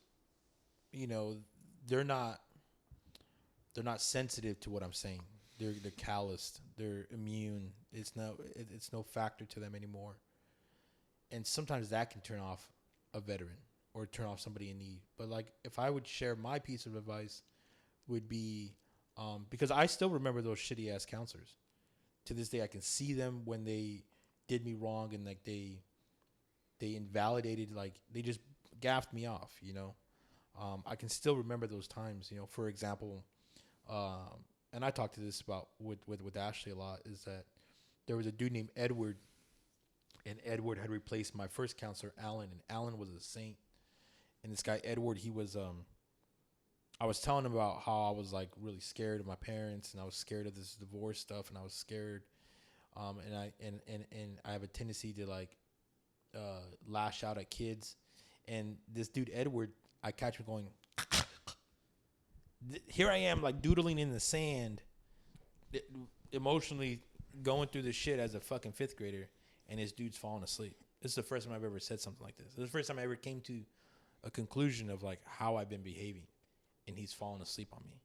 they're not sensitive to what I'm saying. They're calloused. They're immune. It's no factor to them anymore. And sometimes that can turn off a veteran or turn off somebody in need. But like, if I would share my piece of advice, would be because I still remember those shitty ass counselors. To this day, I can see them when they did me wrong, and like they invalidated, like they just gaffed me off. I can still remember those times. For example. And I talked to this about with Ashley a lot, is that there was a dude named Edward, and Edward had replaced my first counselor, Alan, and Alan was a saint. And this guy, Edward, he was, I was telling him about how I was like really scared of my parents, and I was scared of this divorce stuff, and I was scared. And I have a tendency to like, lash out at kids. And this dude, Edward, I catch him going, here I am, like doodling in the sand, emotionally going through this shit as a fucking 5th grader, and this dude's falling asleep. This is the first time I've ever said something like this. This is the first time I ever came to a conclusion of like how I've been behaving, and he's falling asleep on me.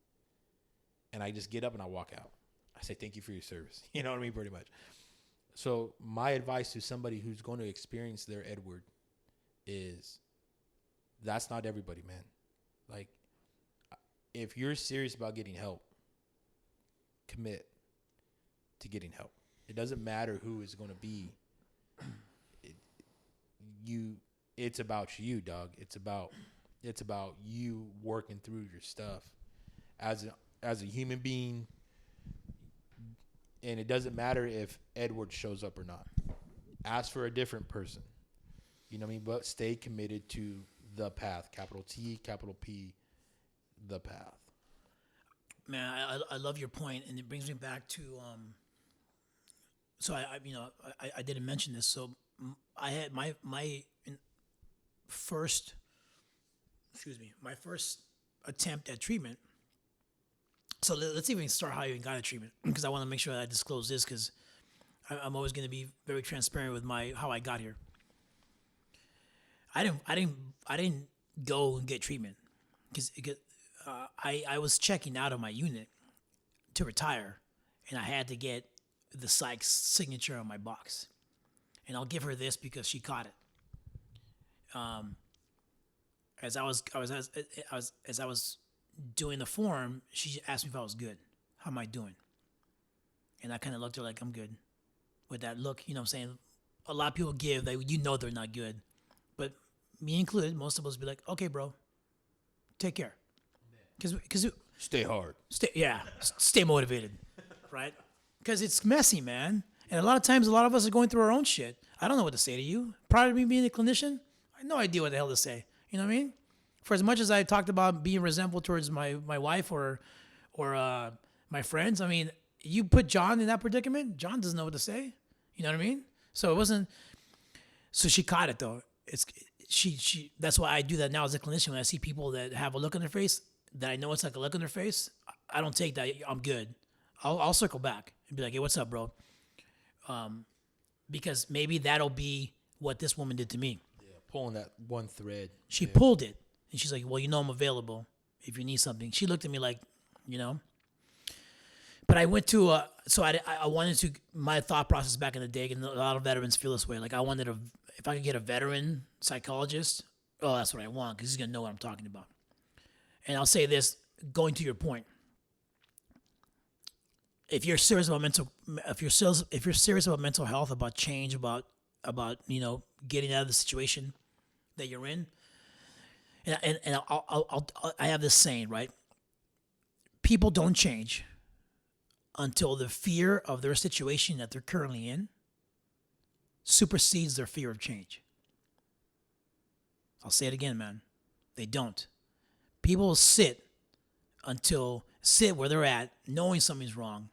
And I just get up and I walk out. I say, thank you for your service. You know what I mean? Pretty much. So my advice to somebody who's going to experience their Edward is that's not everybody, man. Like, if you're serious about getting help, commit to getting help. It doesn't matter who it's going to be. It's about you, dog. It's about you working through your stuff as a human being. And it doesn't matter if Edward shows up or not. Ask for a different person. You know what I mean? But stay committed to the path. Capital T, capital P. The path. Man, I love your point, and it brings me back to so I didn't mention this. So I had my first attempt at treatment. So let's even start how you even got a treatment, because I want to make sure that I disclose this, because I'm always going to be very transparent with how I got here. I didn't go and get treatment because I was checking out of my unit to retire, and I had to get the psych's signature on my box. And I'll give her this because she caught it. As I was doing the form, she asked me if I was good. How am I doing? And I kind of looked at her like, I'm good. With that look, you know what I'm saying? A lot of people give, they're not good. But me included, most of us be like, okay, bro, take care. Because stay hard. Stay motivated, right? Because it's messy, man. And a lot of times, a lot of us are going through our own shit. I don't know what to say to you. Prior to me being a clinician, I had no idea what the hell to say. You know what I mean? For as much as I talked about being resentful towards my wife or my friends, I mean, you put John in that predicament, John doesn't know what to say. You know what I mean? So it wasn't. So she caught it though. she that's why I do that now as a clinician. When I see people that have a look on their face that I know it's like a look on their face, I don't take that. I'm good. I'll circle back and be like, hey, what's up, bro? Because maybe that'll be what this woman did to me. Yeah, pulling that one thread. She pulled it, and she's like, well, I'm available if you need something. She looked at me like, But I went to so I wanted to, my thought process back in the day, and a lot of veterans feel this way. Like I wanted if I could get a veteran psychologist, that's what I want, because he's gonna know what I'm talking about. And I'll say this, going to your point. If you're serious about mental health, about change, about getting out of the situation that you're in, and I have this saying, right? People don't change until the fear of their situation that they're currently in supersedes their fear of change. I'll say it again, man. They don't. People sit where they're at, knowing something's wrong,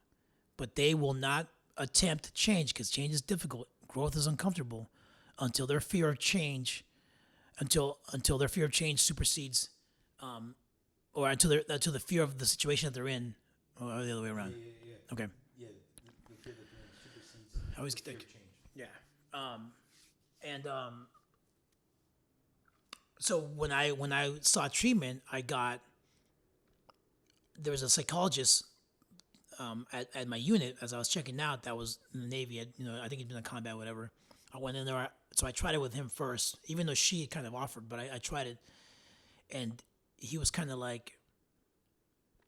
but they will not attempt to change because change is difficult. Growth is uncomfortable until their fear of change, supersedes, or until the fear of the situation that they're in, or the other way around. Yeah. Okay. Yeah, the fear that supersedes. I always get that. Change. Yeah. So when I saw treatment, there was a psychologist at my unit as I was checking out that was in the Navy. I think he'd been in combat, whatever. I went in there, so I tried it with him first, even though she had kind of offered, but I tried it, and he was kind of like,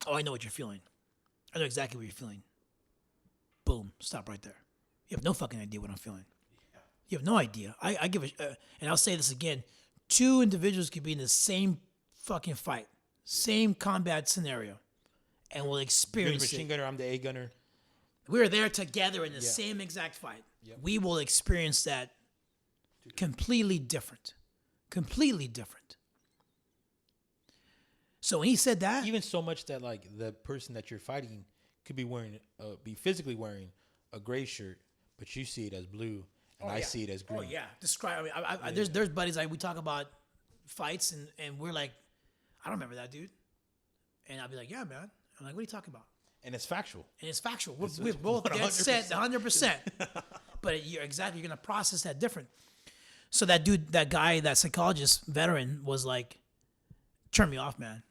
"Oh, I know what you're feeling. I know exactly what you're feeling." Boom, stop right there. You have no fucking idea what I'm feeling. You have no idea. I give and I'll say this again: 2 individuals could be in the same fucking fight, same combat scenario, and will You're the experience machine it. gunner, I'm the A gunner. We're there together in the same exact fight. Yep. We will experience that completely different. Completely different. So when he said that, Even so much that like the person that you're fighting could be physically wearing a gray shirt, but you see it as blue, and I see it as green. oh yeah, describe. There's buddies like we talk about fights, and we're like, I don't remember that dude, and I'll be like, yeah, man. I'm like, what are you talking about? And it's factual. And it's factual. We're both dead set 100%. But you're going to process that different. So that dude, that guy, that psychologist, veteran, was like, turn me off, man.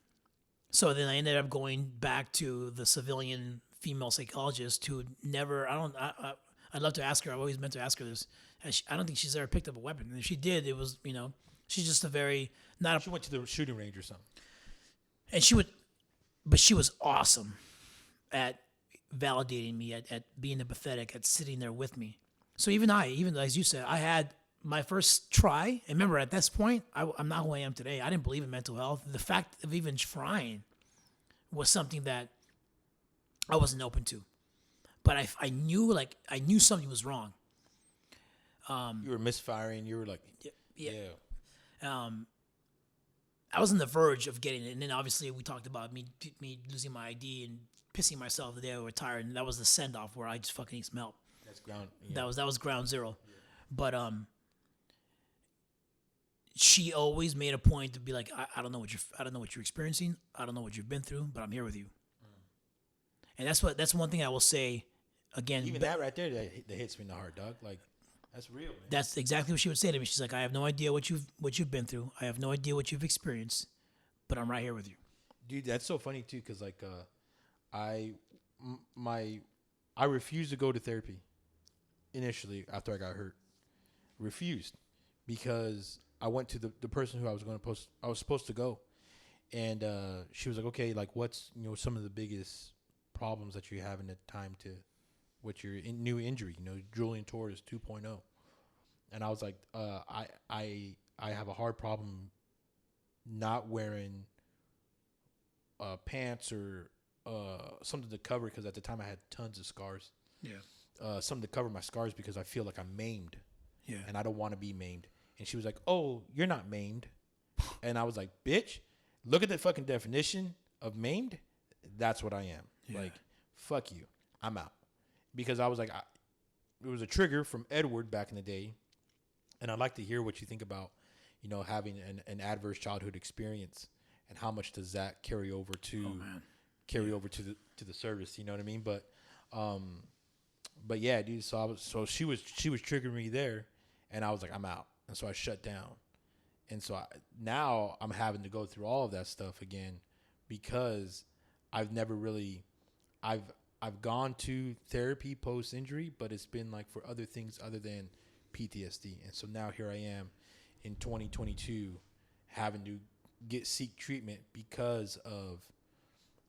So then I ended up going back to the civilian female psychologist who never, I'd love to ask her. I've always meant to ask her this. I don't think she's ever picked up a weapon. And if she did, it was, she's just She went to the shooting range or something. And she was awesome at validating me, at being empathetic, at sitting there with me. So even as you said, I had my first try. And remember, at this point, I'm not who I am today. I didn't believe in mental health. The fact of even trying was something that I wasn't open to. But I knew something was wrong. You were misfiring. You were like, yeah. I was on the verge of getting it, and then obviously we talked about me losing my ID and pissing myself the day I retired, and that was the send off where I just fucking need some help. That's ground. Yeah. That was ground zero, but she always made a point to be like, I don't know what you're experiencing, I don't know what you've been through, but I'm here with you. And that's one thing I will say again. Even that right there, that hits me in the heart, dog. Like. That's real, man. That's exactly what she would say to me. She's like, I have no idea what you've been through. I have no idea what you've experienced, but I'm right here with you. Dude, that's so funny too, because like I refused to go to therapy initially after I got hurt. Refused because I went to the person who I was supposed to go, and she was like, okay, like what's some of the biggest problems that you have in the time to. With your new injury, Julian Torres 2.0, and I was like, I have a hard problem not wearing pants or something to cover because at the time I had tons of scars. Yeah. Something to cover my scars because I feel like I'm maimed. Yeah. And I don't want to be maimed. And she was like, "Oh, you're not maimed," and I was like, "Bitch, look at the fucking definition of maimed. That's what I am. Yeah. Like, fuck you. I'm out." Because I was like, it was a trigger from Edward back in the day, and I'd like to hear what you think about, having an adverse childhood experience, and how much does that carry over to the service? You know what I mean? But yeah, dude. So she was triggering me there, and I was like, I'm out, and so I shut down, and so now I'm having to go through all of that stuff again, because I've never really, I've gone to therapy post injury, but it's been like for other things other than PTSD, and so now here I am in 2022 having to seek treatment because of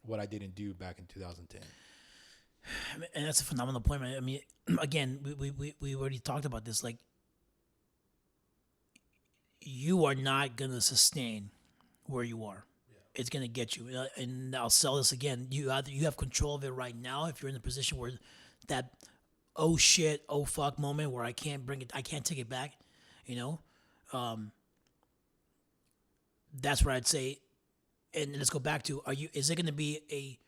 what I didn't do back in 2010. And that's a phenomenal point, man. I mean, again, we already talked about this. Like, you are not gonna sustain where you are. Yeah. It's gonna get you. And I'll sell this again. You have control of it right now. If you're in the position where that oh shit, oh fuck moment where I can't take it back, that's where I'd say. And let's go back to: is it gonna be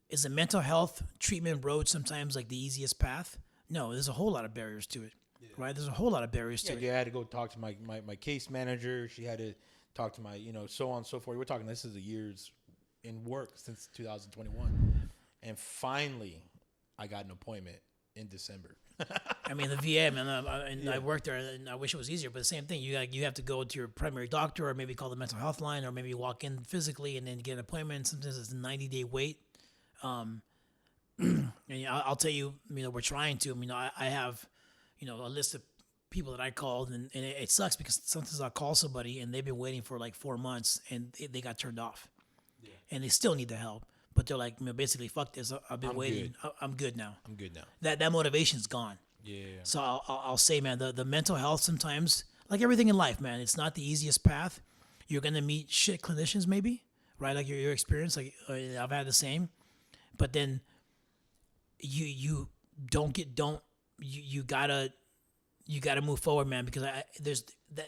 is the mental health treatment road sometimes like the easiest path? No, there's a whole lot of barriers to it, right? There's a whole lot of barriers to it. Yeah, I had to go talk to my case manager. She had to talk to my, so on and so forth. We're talking, this is a years in work since 2021. And finally, I got an appointment in December. I mean, the VA, man, I worked there, and I wish it was easier, but the same thing. You have to go to your primary doctor, or maybe call the mental health line, or maybe walk in physically and then get an appointment. Sometimes it's a 90-day wait. And I'll tell you, we're trying to. I have, a list of people that I called, and it sucks because sometimes I'll call somebody and they've been waiting for like 4 months and they got turned off, and they still need the help, but they're like, basically, fuck this. I've been waiting. I'm good now. I'm good now. That motivation's gone. Yeah. So I'll say, man, the mental health sometimes, like everything in life, man, it's not the easiest path. You're gonna meet shit clinicians, maybe, right? Like your experience, like I've had the same. But then you gotta move forward, man, because there's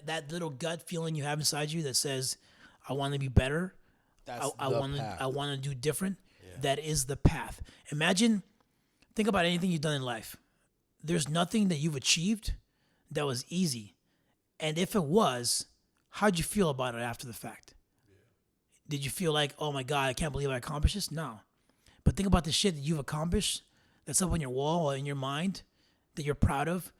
that little gut feeling you have inside you that says, I want to be better. I want to do different. Yeah. That is the path. Think about anything you've done in life. There's nothing that you've achieved that was easy. And if it was, how'd you feel about it after the fact? Yeah. Did you feel like, oh my God, I can't believe I accomplished this? No. But think about the shit that you've accomplished that's up on your wall or in your mind that you're proud of.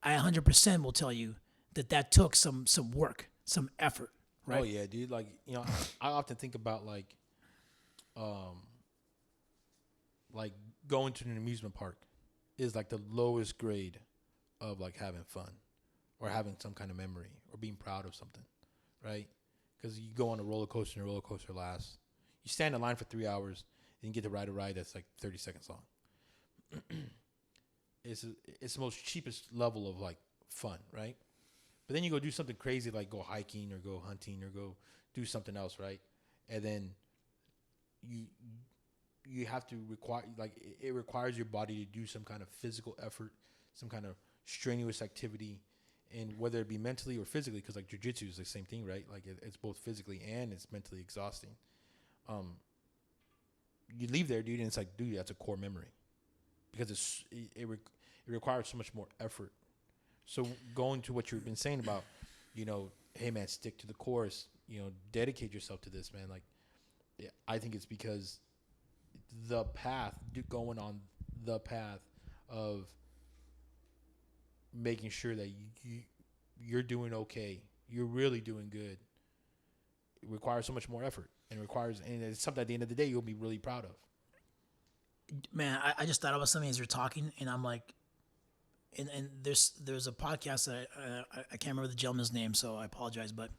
I 100% will tell you that took some work, some effort, right? Oh, yeah, dude. Like, I often think about, like going to an amusement park is, like, the lowest grade of, like, having fun or having some kind of memory or being proud of something, right? Because you go on a roller coaster and a roller coaster lasts. You stand in line for 3 hours. And you get to ride a ride that's like 30 seconds long. It's the most cheapest level of like fun, right? But then you go do something crazy like go hiking or go hunting or go do something else, right? And then you have to it requires your body to do some kind of physical effort, some kind of strenuous activity, and whether it be mentally or physically, because like jiu-jitsu is the same thing, right? Like it's both physically and it's mentally exhausting. You leave there, dude, and it's like, dude, that's a core memory, because it requires so much more effort. So going to what you've been saying about, hey man, stick to the course, dedicate yourself to this, man. Like, I think it's because going on the path of making sure that you're doing okay, you're really doing good. It requires so much more effort. And it's something at the end of the day you'll be really proud of. Man, I just thought about something as you're talking, and I'm like, and there's a podcast that I can't remember the gentleman's name, so I apologize, but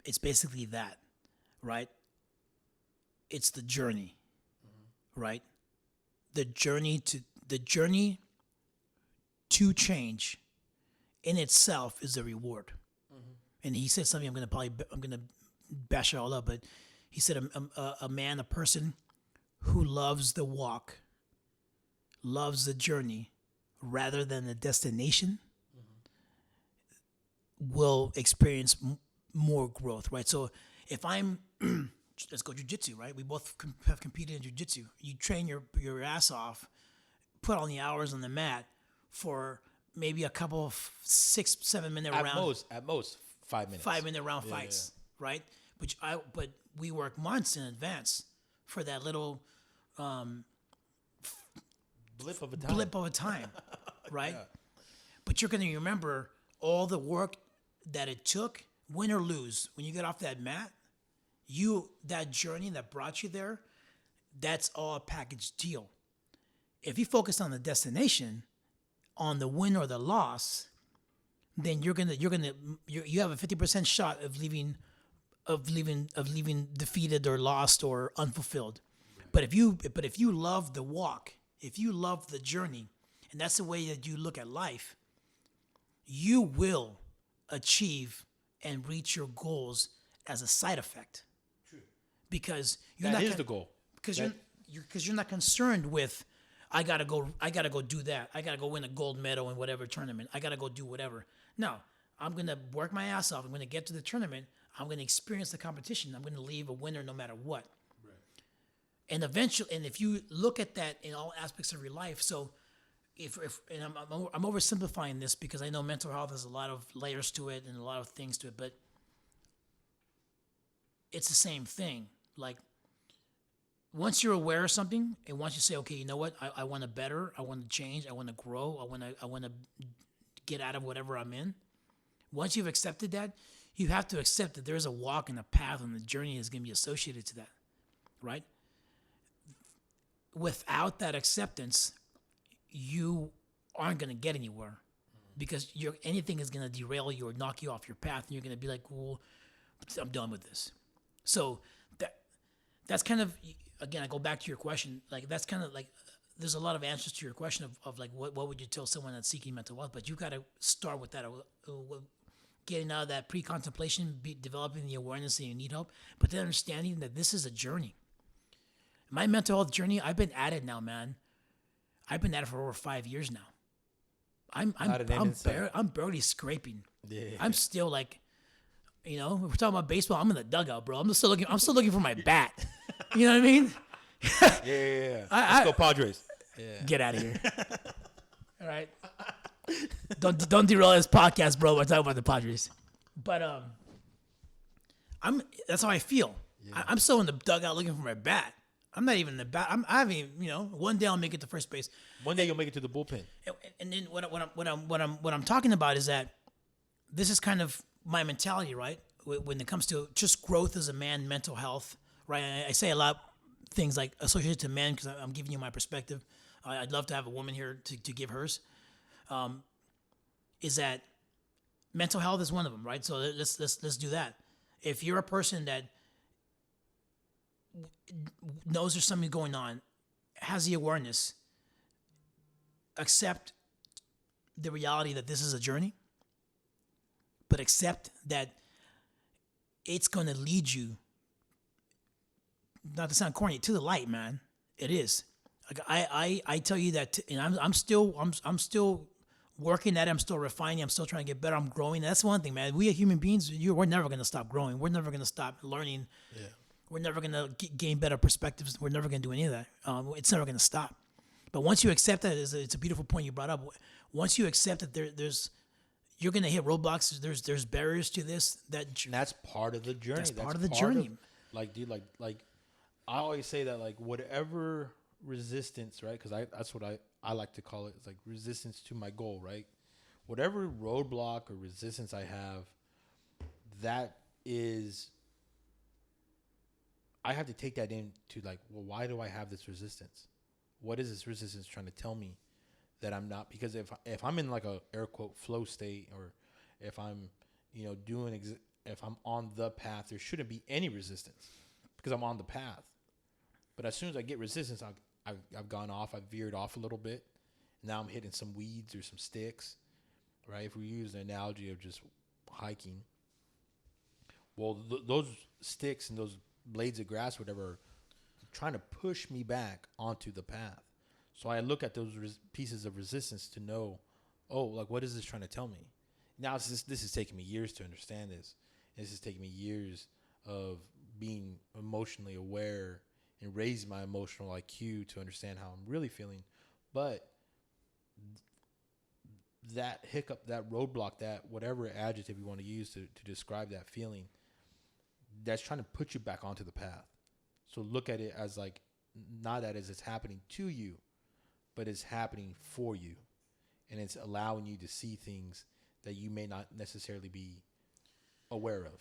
it's basically that, right? It's the journey, right? The journey to change in itself is a reward. And he said something I'm gonna bash it all up, but he said a person who loves the walk, loves the journey rather than the destination, will experience more growth, right? So if I'm let's go jiu-jitsu, right? We both have competed in jiu-jitsu. You train your ass off, put on the hours on the mat for maybe a couple of 6-7 minute At round, most 5 minutes. 5 minute round fights, right? But we work months in advance for that little Blip of a time. blip of a time, right? But you're going to remember all the work that it took, win or lose, when you get off that mat. That journey that brought you there, that's all a package deal. If you focus on the destination, on the win or the loss, then you have a 50% shot of leaving defeated or lost or unfulfilled. But if you love the walk, if you love the journey, and that's the way that you look at life, you will achieve and reach your goals as a side effect. True. Because That is the goal. Because you're not concerned with I gotta go do that. I gotta go win a gold medal in whatever tournament. I gotta go do whatever. No, I'm gonna work my ass off. I'm gonna get to the tournament. I'm gonna experience the competition. I'm gonna leave a winner no matter what. Right. And eventually, and if you look at that in all aspects of your life, so if and I'm oversimplifying this because I know mental health has a lot of layers to it and a lot of things to it, but it's the same thing. Like, once you're aware of something and once you say, okay, you know what, I want to better, I want to change, I want to grow, I want to get out of whatever I'm in. Once you've accepted that, you have to accept that there's a walk and a path and the journey is going to be associated to that, right? Without that acceptance, you aren't going to get anywhere because anything is going to derail you or knock you off your path, and you're going to be like, well, I'm done with this. So that's kind of, again, I go back to your question, like that's kind of like, there's a lot of answers to your question of like, what would you tell someone that's seeking mental health? But you got to start with that, getting out of that pre-contemplation, developing the awareness that you need help, but then understanding that this is a journey. My mental health journey, I've been at it now, man. I've been at it for over 5 years now. I'm barely scraping. Yeah. I'm still like, you know, we're talking about baseball. I'm in the dugout, bro. I'm still looking for my bat. You know what I mean? Yeah. Let's go Padres. Yeah. Get out of here. All right. Don't derail this podcast, bro. We're talking about the Padres. But that's how I feel. Yeah. I'm still in the dugout looking for my bat. I'm not even in the bat. I haven't even, you know, one day I'll make it to first base. One day you'll make it to the bullpen. And then what I'm talking about is that this is kind of my mentality, right? When it comes to just growth as a man, mental health, right? I say a lot of things like associated to men because I'm giving you my perspective. I'd love to have a woman here to give hers. Is that mental health is one of them, right? So let's do that. If you're a person that knows there's something going on, has the awareness, accept the reality that this is a journey, but accept that it's going to lead you, not to sound corny, to the light, man. It is. Like I tell you that, and I'm still working at it. I'm still refining. I'm still trying to get better. I'm growing. That's one thing, man. We as human beings, we're never going to stop growing. We're never going to stop learning. Yeah. We're never going to gain better perspectives. We're never going to do any of that. It's never going to stop. But once you accept that, it's a beautiful point you brought up. Once you accept that you're going to hit roadblocks. There's barriers to this. And that's part of the journey. That's part of the journey. Like, dude, like I always say that, like, whatever resistance, right? Because that's what I like to call it. It's like resistance to my goal, right? Whatever roadblock or resistance I have, that is, I have to take that into like, well, why do I have this resistance? What is this resistance trying to tell me that I'm not? Because if I'm in like a air quote flow state, or if I'm, you know, if I'm on the path, there shouldn't be any resistance because I'm on the path. But as soon as I get resistance, I've gone off, I've veered off a little bit. Now I'm hitting some weeds or some sticks, right? If we use the analogy of just hiking, well, those sticks and those blades of grass, whatever, are trying to push me back onto the path. So I look at those pieces of resistance to know, oh, like, what is this trying to tell me? Now this is taking me years to understand this. This is taking me years of being emotionally aware and raise my emotional IQ to understand how I'm really feeling. But that hiccup, that roadblock, that whatever adjective you want to use to describe that feeling, that's trying to put you back onto the path. So look at it as like, not that as it's happening to you, but it's happening for you. And it's allowing you to see things that you may not necessarily be aware of.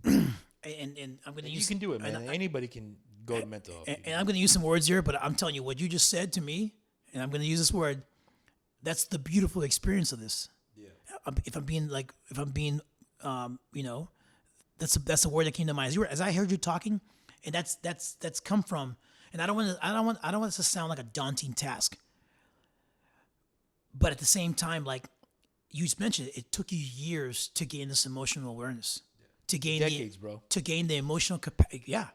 And I'm going to use... You can do it, man. Anybody can go to mental health. And I'm going to use some words here, but I'm telling you, what you just said to me, and I'm going to use this word, that's the beautiful experience of this. Yeah. If I'm being, that's a word that came to mind as I heard you talking, and that's come from. And I don't want this to sound like a daunting task, but at the same time, like you mentioned, it took you years to gain this emotional awareness, to gain decades, bro. To gain the emotional capacity. Yeah.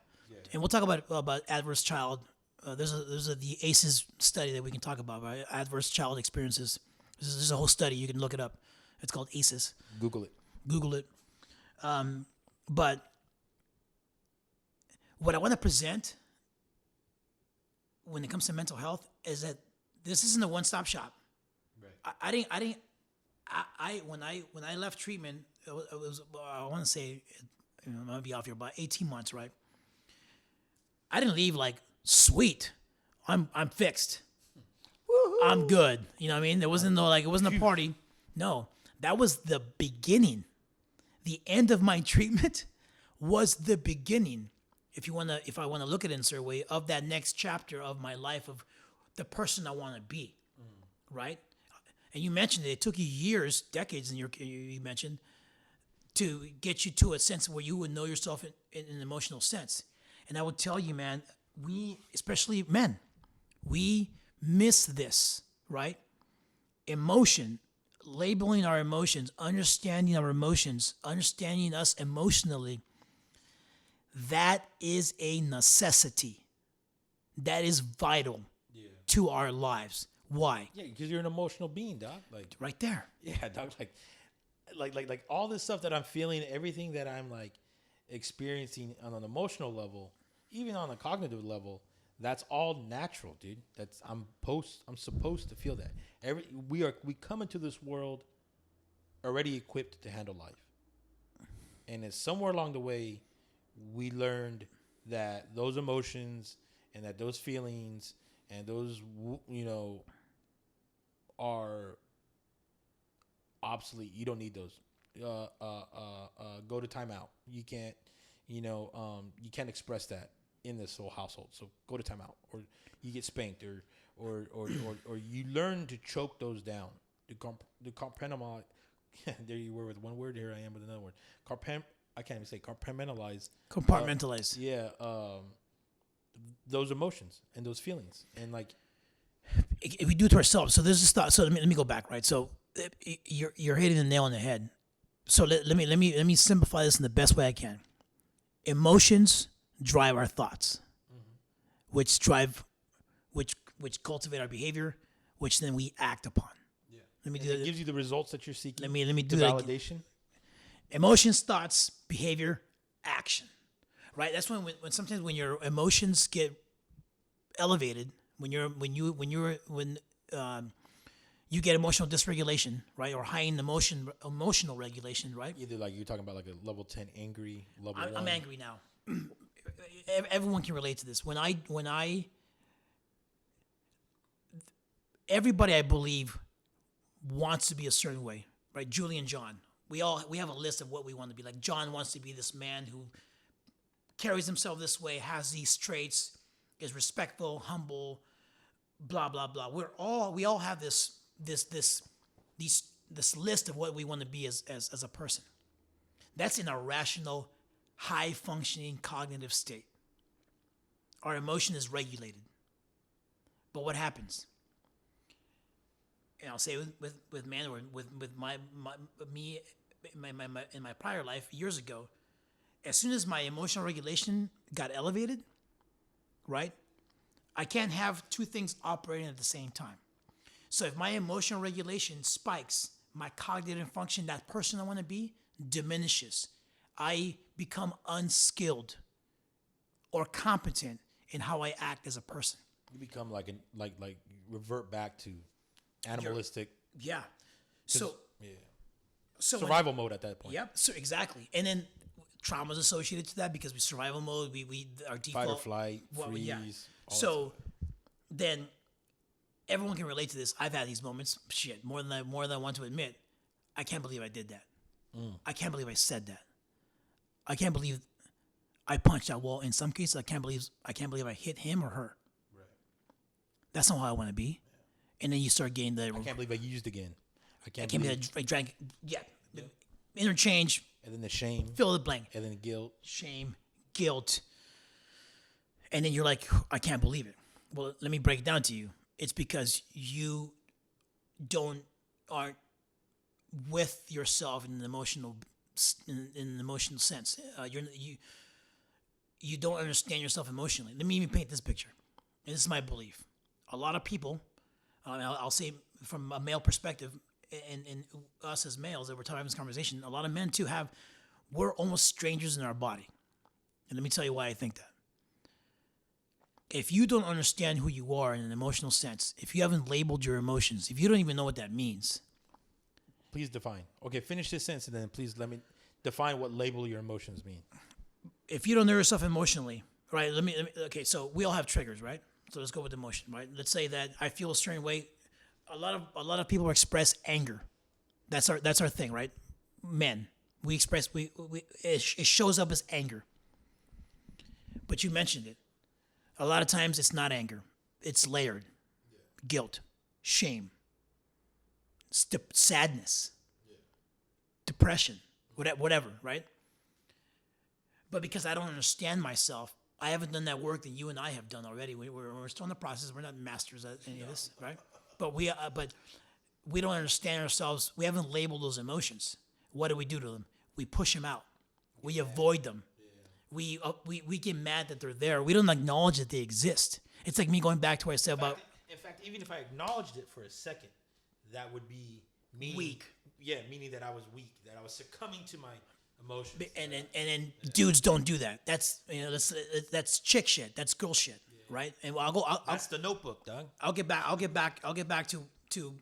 And we'll talk about adverse child. There's the ACEs study that we can talk about, right? Adverse child experiences. There's a whole study, you can look it up. It's called ACEs. Google it. But what I want to present when it comes to mental health is that this isn't a one-stop shop. Right. When I left treatment, it was I want to say, I'm gonna be off here, about 18 months, right? I didn't leave like, sweet, I'm fixed. Woo-hoo. I'm good. You know what I mean? There wasn't it wasn't a party. No, that was the beginning. The end of my treatment was the beginning. If I wanna look at it in a certain way, of that next chapter of my life, of the person I want to be, right? And you mentioned it took you years, decades, and you mentioned, to get you to a sense where you would know yourself in an emotional sense. And I would tell you, man, especially men, we miss this, right? Emotion, labeling our emotions, understanding our emotions, understanding us emotionally, that is a necessity. That is vital to our lives. Why? Yeah, because you're an emotional being, doc. Like right there. Yeah, doc. Like all this stuff that I'm feeling, everything that I'm like experiencing on an emotional level, even on a cognitive level, that's all natural, dude. I'm supposed to feel that. We come into this world already equipped to handle life. And it's somewhere along the way we learned that those emotions and that those feelings and those are obsolete. You don't need those. Go to timeout. You can't you can't express that in this whole household. So go to timeout, or you get spanked, or you learn to choke those down. The compartmentalize. There you were with one word. Here I am with another word. I can't even say compartmentalize. Compartmentalize. Those emotions and those feelings, and like if we do it to ourselves. So there's this thought. So let me go back, right? So you're hitting the nail on the head. So let me simplify this in the best way I can. Emotions drive our thoughts, which cultivate our behavior, which then we act upon. Yeah. Let me do that. It gives you the results that you're seeking. Let me do the that. Validation. Emotions, thoughts, behavior, action. Right. That's when sometimes when your emotions get elevated, when you get emotional dysregulation, right, or high in emotional regulation, right? Either like you're talking about like a level 10 angry, level 1. I'm angry now. Everyone can relate to this. Everybody, I believe, wants to be a certain way, right? Julian, John, we have a list of what we want to be. Like John wants to be this man who carries himself this way, has these traits, is respectful, humble, blah blah blah. We all have this list of what we want to be as a person. That's in a rational, high functioning cognitive state. Our emotion is regulated. But what happens? And I'll say with man, or with me in my prior life years ago, as soon as my emotional regulation got elevated, right? I can't have two things operating at the same time. So if my emotional regulation spikes, my cognitive function, that person I want to be, diminishes. I become unskilled or competent in how I act as a person. You become like revert back to animalistic. Yeah. So, Yeah. so Survival mode at that point. Yep. So exactly, and then trauma's associated to that because we survival mode. We our default Fight or flight, freeze. Yeah. all that So then everyone can relate to this. I've had these moments. Shit, more than I want to admit. I can't believe I did that. I can't believe I said that. I can't believe I punched that wall. In some cases, I can't believe I hit him or her. Right. That's not how I want to be. And then you start getting the. I can't believe I used again. I can't believe believe. I drank. Yeah. Interchange. And then the shame. Fill the blank. And then the guilt. Shame, guilt. And then you're like, I can't believe it. Well, let me break it down to you. It's because you aren't with yourself in an emotional sense. You don't understand yourself emotionally. Let me even paint this picture. And this is my belief. A lot of people, I'll say from a male perspective, and us as males that we're having this conversation, a lot of men too we're almost strangers in our body. And let me tell you why I think that. If you don't understand who you are in an emotional sense, if you haven't labeled your emotions, if you don't even know what that means. Please define. Okay, finish this sentence and then please let me define what label your emotions mean. If you don't know yourself emotionally, right? Okay, so we all have triggers, right? So let's go with emotion, right? Let's say that I feel a certain way. A lot of people express anger. That's our thing, right? Men, we express it shows up as anger. But you mentioned it. A lot of times it's not anger. It's layered. Guilt, shame, sadness, depression, whatever, right? But because I don't understand myself, I haven't done that work that you and I have done already. We're still in the process. We're not masters at any of this, right? But we don't understand ourselves. We haven't labeled those emotions. What do we do to them? We push them out. We avoid them. We get mad that they're there. We don't acknowledge that they exist. It's like me going back to what I said about. In fact, even if I acknowledged it for a second, that would be meaning, weak. Yeah, meaning that I was weak, that I was succumbing to my emotions. And then dudes don't do that. That's that's chick shit. That's girl shit, right? And That's the Notebook, dog. I'll get back to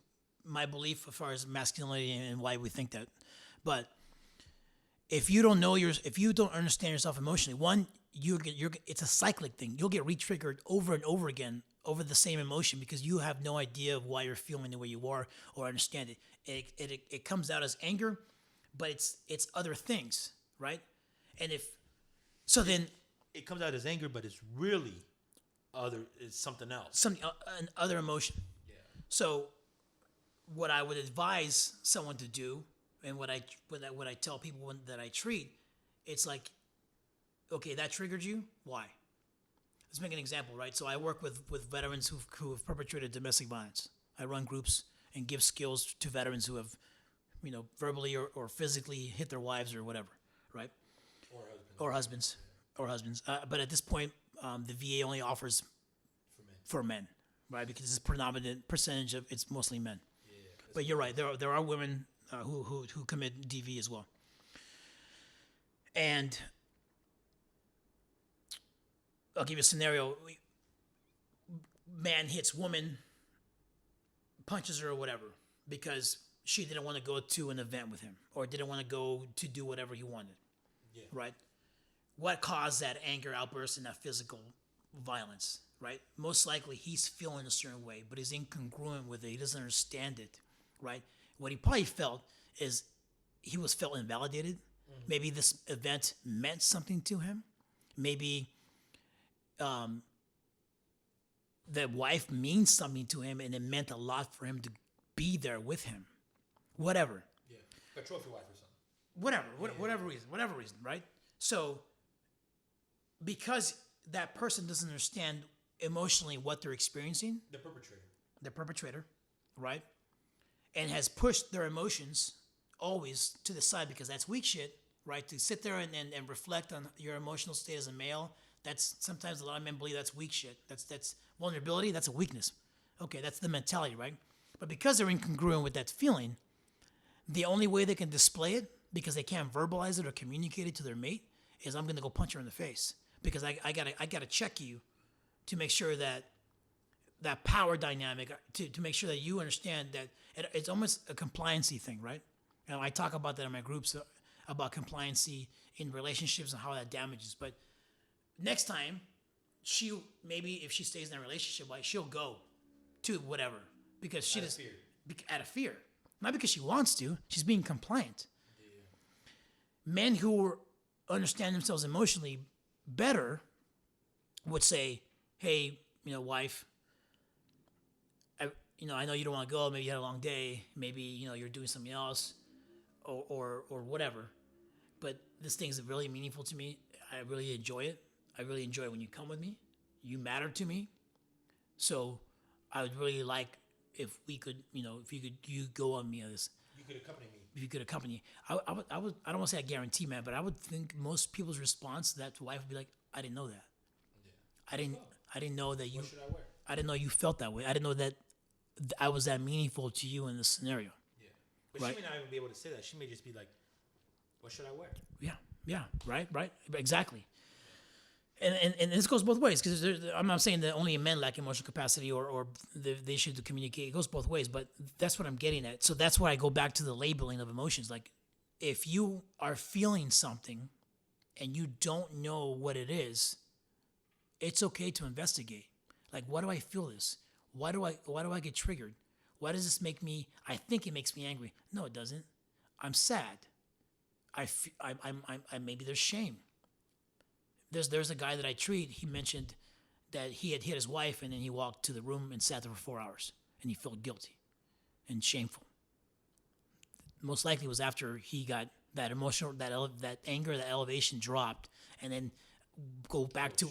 my belief as far as masculinity and why we think that. But if you don't understand yourself emotionally, one, it's a cyclic thing. You'll get re-triggered over and over again over the same emotion because you have no idea of why you're feeling the way you are or understand it. It comes out as anger, but it's other things, right? And then it comes out as anger, but it's really it's something else. An other emotion. Yeah. So what I would advise someone to do, and what I tell people that I treat, it's like, okay, that triggered you. Why? Let's make an example, right? So I work with veterans who have perpetrated domestic violence. I run groups and give skills to veterans who have, verbally or physically hit their wives or whatever, right? Or husbands. But at this point, the VA only offers for men, right? Because it's a predominant percentage of it's mostly men. Yeah, but you're right. There are women who commit DV as well. And I'll give you a scenario. Man hits woman, punches her or whatever because she didn't want to go to an event with him or didn't want to go to do whatever he wanted. Yeah. Right? What caused that anger outburst and that physical violence? Right? Most likely he's feeling a certain way, but he's incongruent with it. He doesn't understand it. Right? What he probably felt is he felt invalidated. Mm-hmm. Maybe this event meant something to him. Maybe the wife means something to him and it meant a lot for him to be there with him. Whatever. Yeah. A trophy wife or something. Whatever reason, right? So because that person doesn't understand emotionally what they're experiencing, the perpetrator, right? And has pushed their emotions always to the side because that's weak shit, right? To sit there and reflect on your emotional state as a male, that's sometimes a lot of men believe that's weak shit. That's vulnerability, that's a weakness. Okay, that's the mentality, right? But because they're incongruent with that feeling, the only way they can display it, because they can't verbalize it or communicate it to their mate, is I'm gonna go punch her in the face. Because I gotta check you to make sure that that power dynamic to make sure that you understand that it's almost a compliancy thing, right? And I talk about that in my groups about compliancy in relationships and how that damages. But next time, maybe if she stays in that relationship, like she'll go to whatever because she just out of fear, not because she wants to. She's being compliant. Yeah. Men who understand themselves emotionally better would say, "Hey, wife, I know you don't want to go. Maybe you had a long day. Maybe you're doing something else, or whatever. But this thing's really meaningful to me. I really enjoy it. I really enjoy it when you come with me. You matter to me. So I would really like if we could, you go on me on this. You could accompany me. If you could accompany, I would. I don't want to say I guarantee, man, but I would think most people's response to that wife would be like, I didn't know that. Yeah. I didn't know that you. What should I wear? I didn't know you felt that way. I didn't know that I was that meaningful to you in this scenario. Yeah, but right? She may not even be able to say that. She may just be like, "What should I wear?" Yeah, right, exactly. And this goes both ways because I'm not saying that only men lack emotional capacity or the issue to communicate. It goes both ways, but that's what I'm getting at. So that's why I go back to the labeling of emotions. Like, if you are feeling something and you don't know what it is, it's okay to investigate. Like, why do I feel this? Why do I get triggered? Why does this make me? I think it makes me angry. No, it doesn't. I'm sad. Maybe there's shame. There's a guy that I treat. He mentioned that he had hit his wife, and then he walked to the room and sat there for 4 hours, and he felt guilty and shameful. Most likely it was after he got that emotional, that anger, that elevation dropped, and then go back to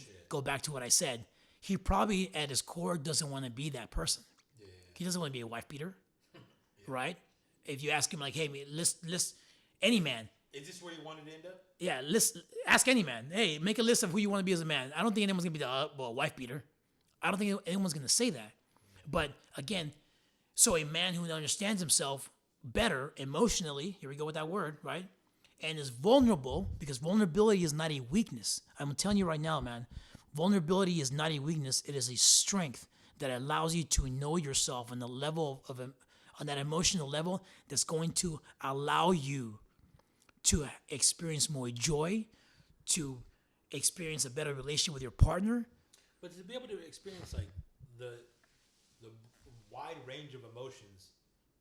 what I said. He probably at his core doesn't want to be that person. Yeah. He doesn't want to be a wife beater, yeah. Right? If you ask him like, hey, list any man. Is this where you wanted to end up? Yeah, ask any man. Hey, make a list of who you want to be as a man. I don't think anyone's gonna be the wife beater. I don't think anyone's gonna say that. But again, so a man who understands himself better emotionally, here we go with that word, right? And is vulnerable, because vulnerability is not a weakness. I'm telling you right now, man, vulnerability is not a weakness. It is a strength that allows you to know yourself on the level on that emotional level that's going to allow you to experience more joy, to experience a better relation with your partner. But to be able to experience like the wide range of emotions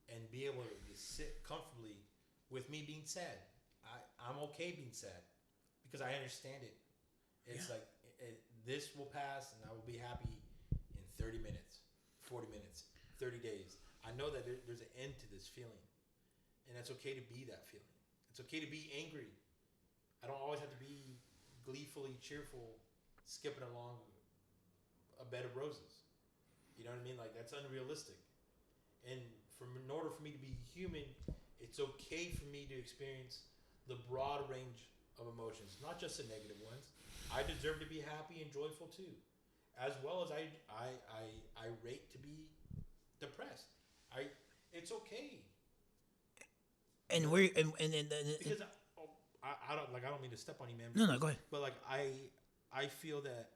and be able to sit comfortably with me being sad. I'm okay being sad because I understand it. It's like this will pass and I will be happy in 30 minutes, 40 minutes, 30 days. I know that there's an end to this feeling, and it's okay to be that feeling. It's okay to be angry. I don't always have to be gleefully cheerful, skipping along a bed of roses. You know what I mean? Like, that's unrealistic. And in order for me to be human, it's okay for me to experience the broad range of emotions, not just the negative ones. I deserve to be happy and joyful too, as well as I rate to be depressed. It's okay. And because I don't mean to step on you, man. No, go ahead. But like I feel that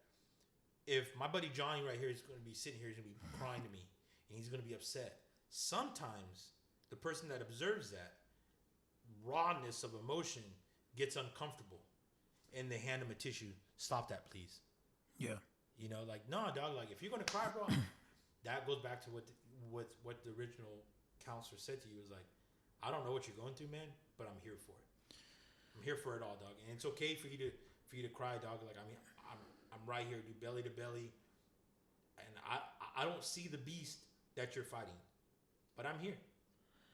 if my buddy Johnny right here is going to be sitting here, he's going to be crying to me, and he's going to be upset. Sometimes the person that observes that rawness of emotion gets uncomfortable, and they hand him a tissue. Stop that, please. Yeah. Like, nah, dog. Like, if you're going to cry, bro, that goes back to what the original counselor said to you. Is like, I don't know what you're going through, man, but I'm here for it. I'm here for it all, dog. And it's okay for you to cry, dog. Like, I mean, I'm right here, do belly to belly, and I don't see the beast that you're fighting, but I'm here.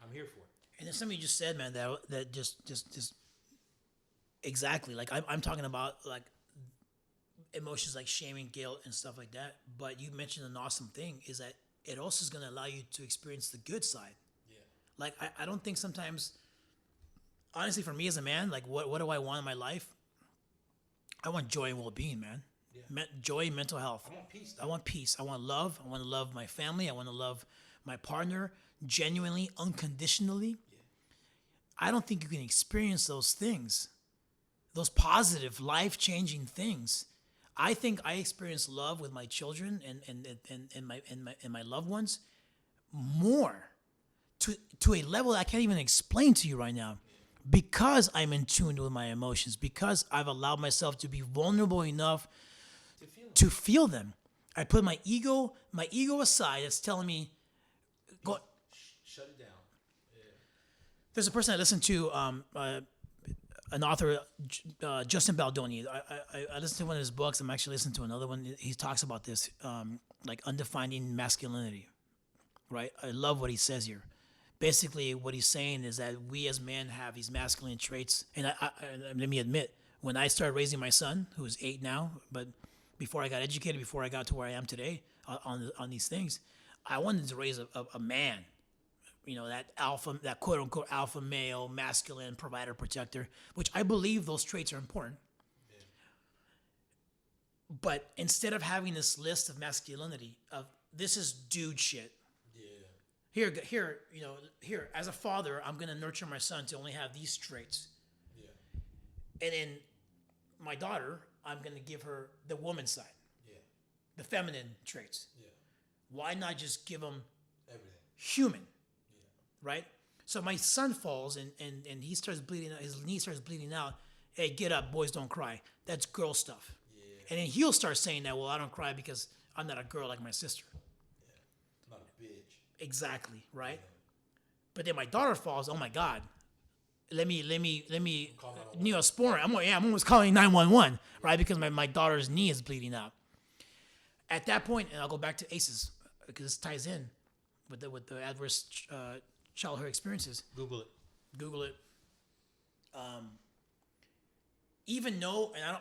I'm here for it. And there's something you just said, man, that just exactly. Like, I'm talking about like emotions like shame and guilt and stuff like that. But you mentioned an awesome thing is that it also is going to allow you to experience the good side. Yeah. Like, I don't think sometimes, honestly, for me as a man, like what do I want in my life? I want joy and well-being, man. Yeah. Joy, mental health. I want peace. I want peace. I want love. I want to love my family. I want to love my partner genuinely, unconditionally. Yeah. I don't think you can experience those things, those positive, life-changing things, I think I experience love with my children and my loved ones more to a level that I can't even explain to you right now, because I'm in tune with my emotions, because I've allowed myself to be vulnerable enough to feel them. I put my ego aside. It's telling me, go. Shut it down. There's a person I listen to, an author, Justin Baldoni. I listened to one of his books. I'm actually listening to another one. He talks about this, like undefining masculinity, right? I love what he says here. Basically, what he's saying is that we as men have these masculine traits. And let me admit, when I started raising my son, who is 8 now, but before I got educated, before I got to where I am today on these things, I wanted to raise a man. That alpha, that quote unquote alpha male, masculine, provider, protector, which I believe those traits are important. Yeah. But instead of having this list of masculinity, of this is dude shit. Yeah. Here, as a father, I'm going to nurture my son to only have these traits. Yeah. And then my daughter, I'm going to give her the woman side. Yeah. The feminine traits. Yeah. Why not just give them everything? Human. Right? So my son falls and he starts bleeding out, his knee starts bleeding out. Hey, get up, boys don't cry. That's girl stuff. Yeah. And then he'll start saying that, well, I don't cry because I'm not a girl like my sister. Yeah. Not a bitch. Exactly, right? Yeah. But then my daughter falls, oh my God. Let me Neosporin. I'm almost calling 911, right? Because my daughter's knee is bleeding out. At that point, and I'll go back to ACEs, because this ties in with the adverse childhood experiences. Google it. Even though, and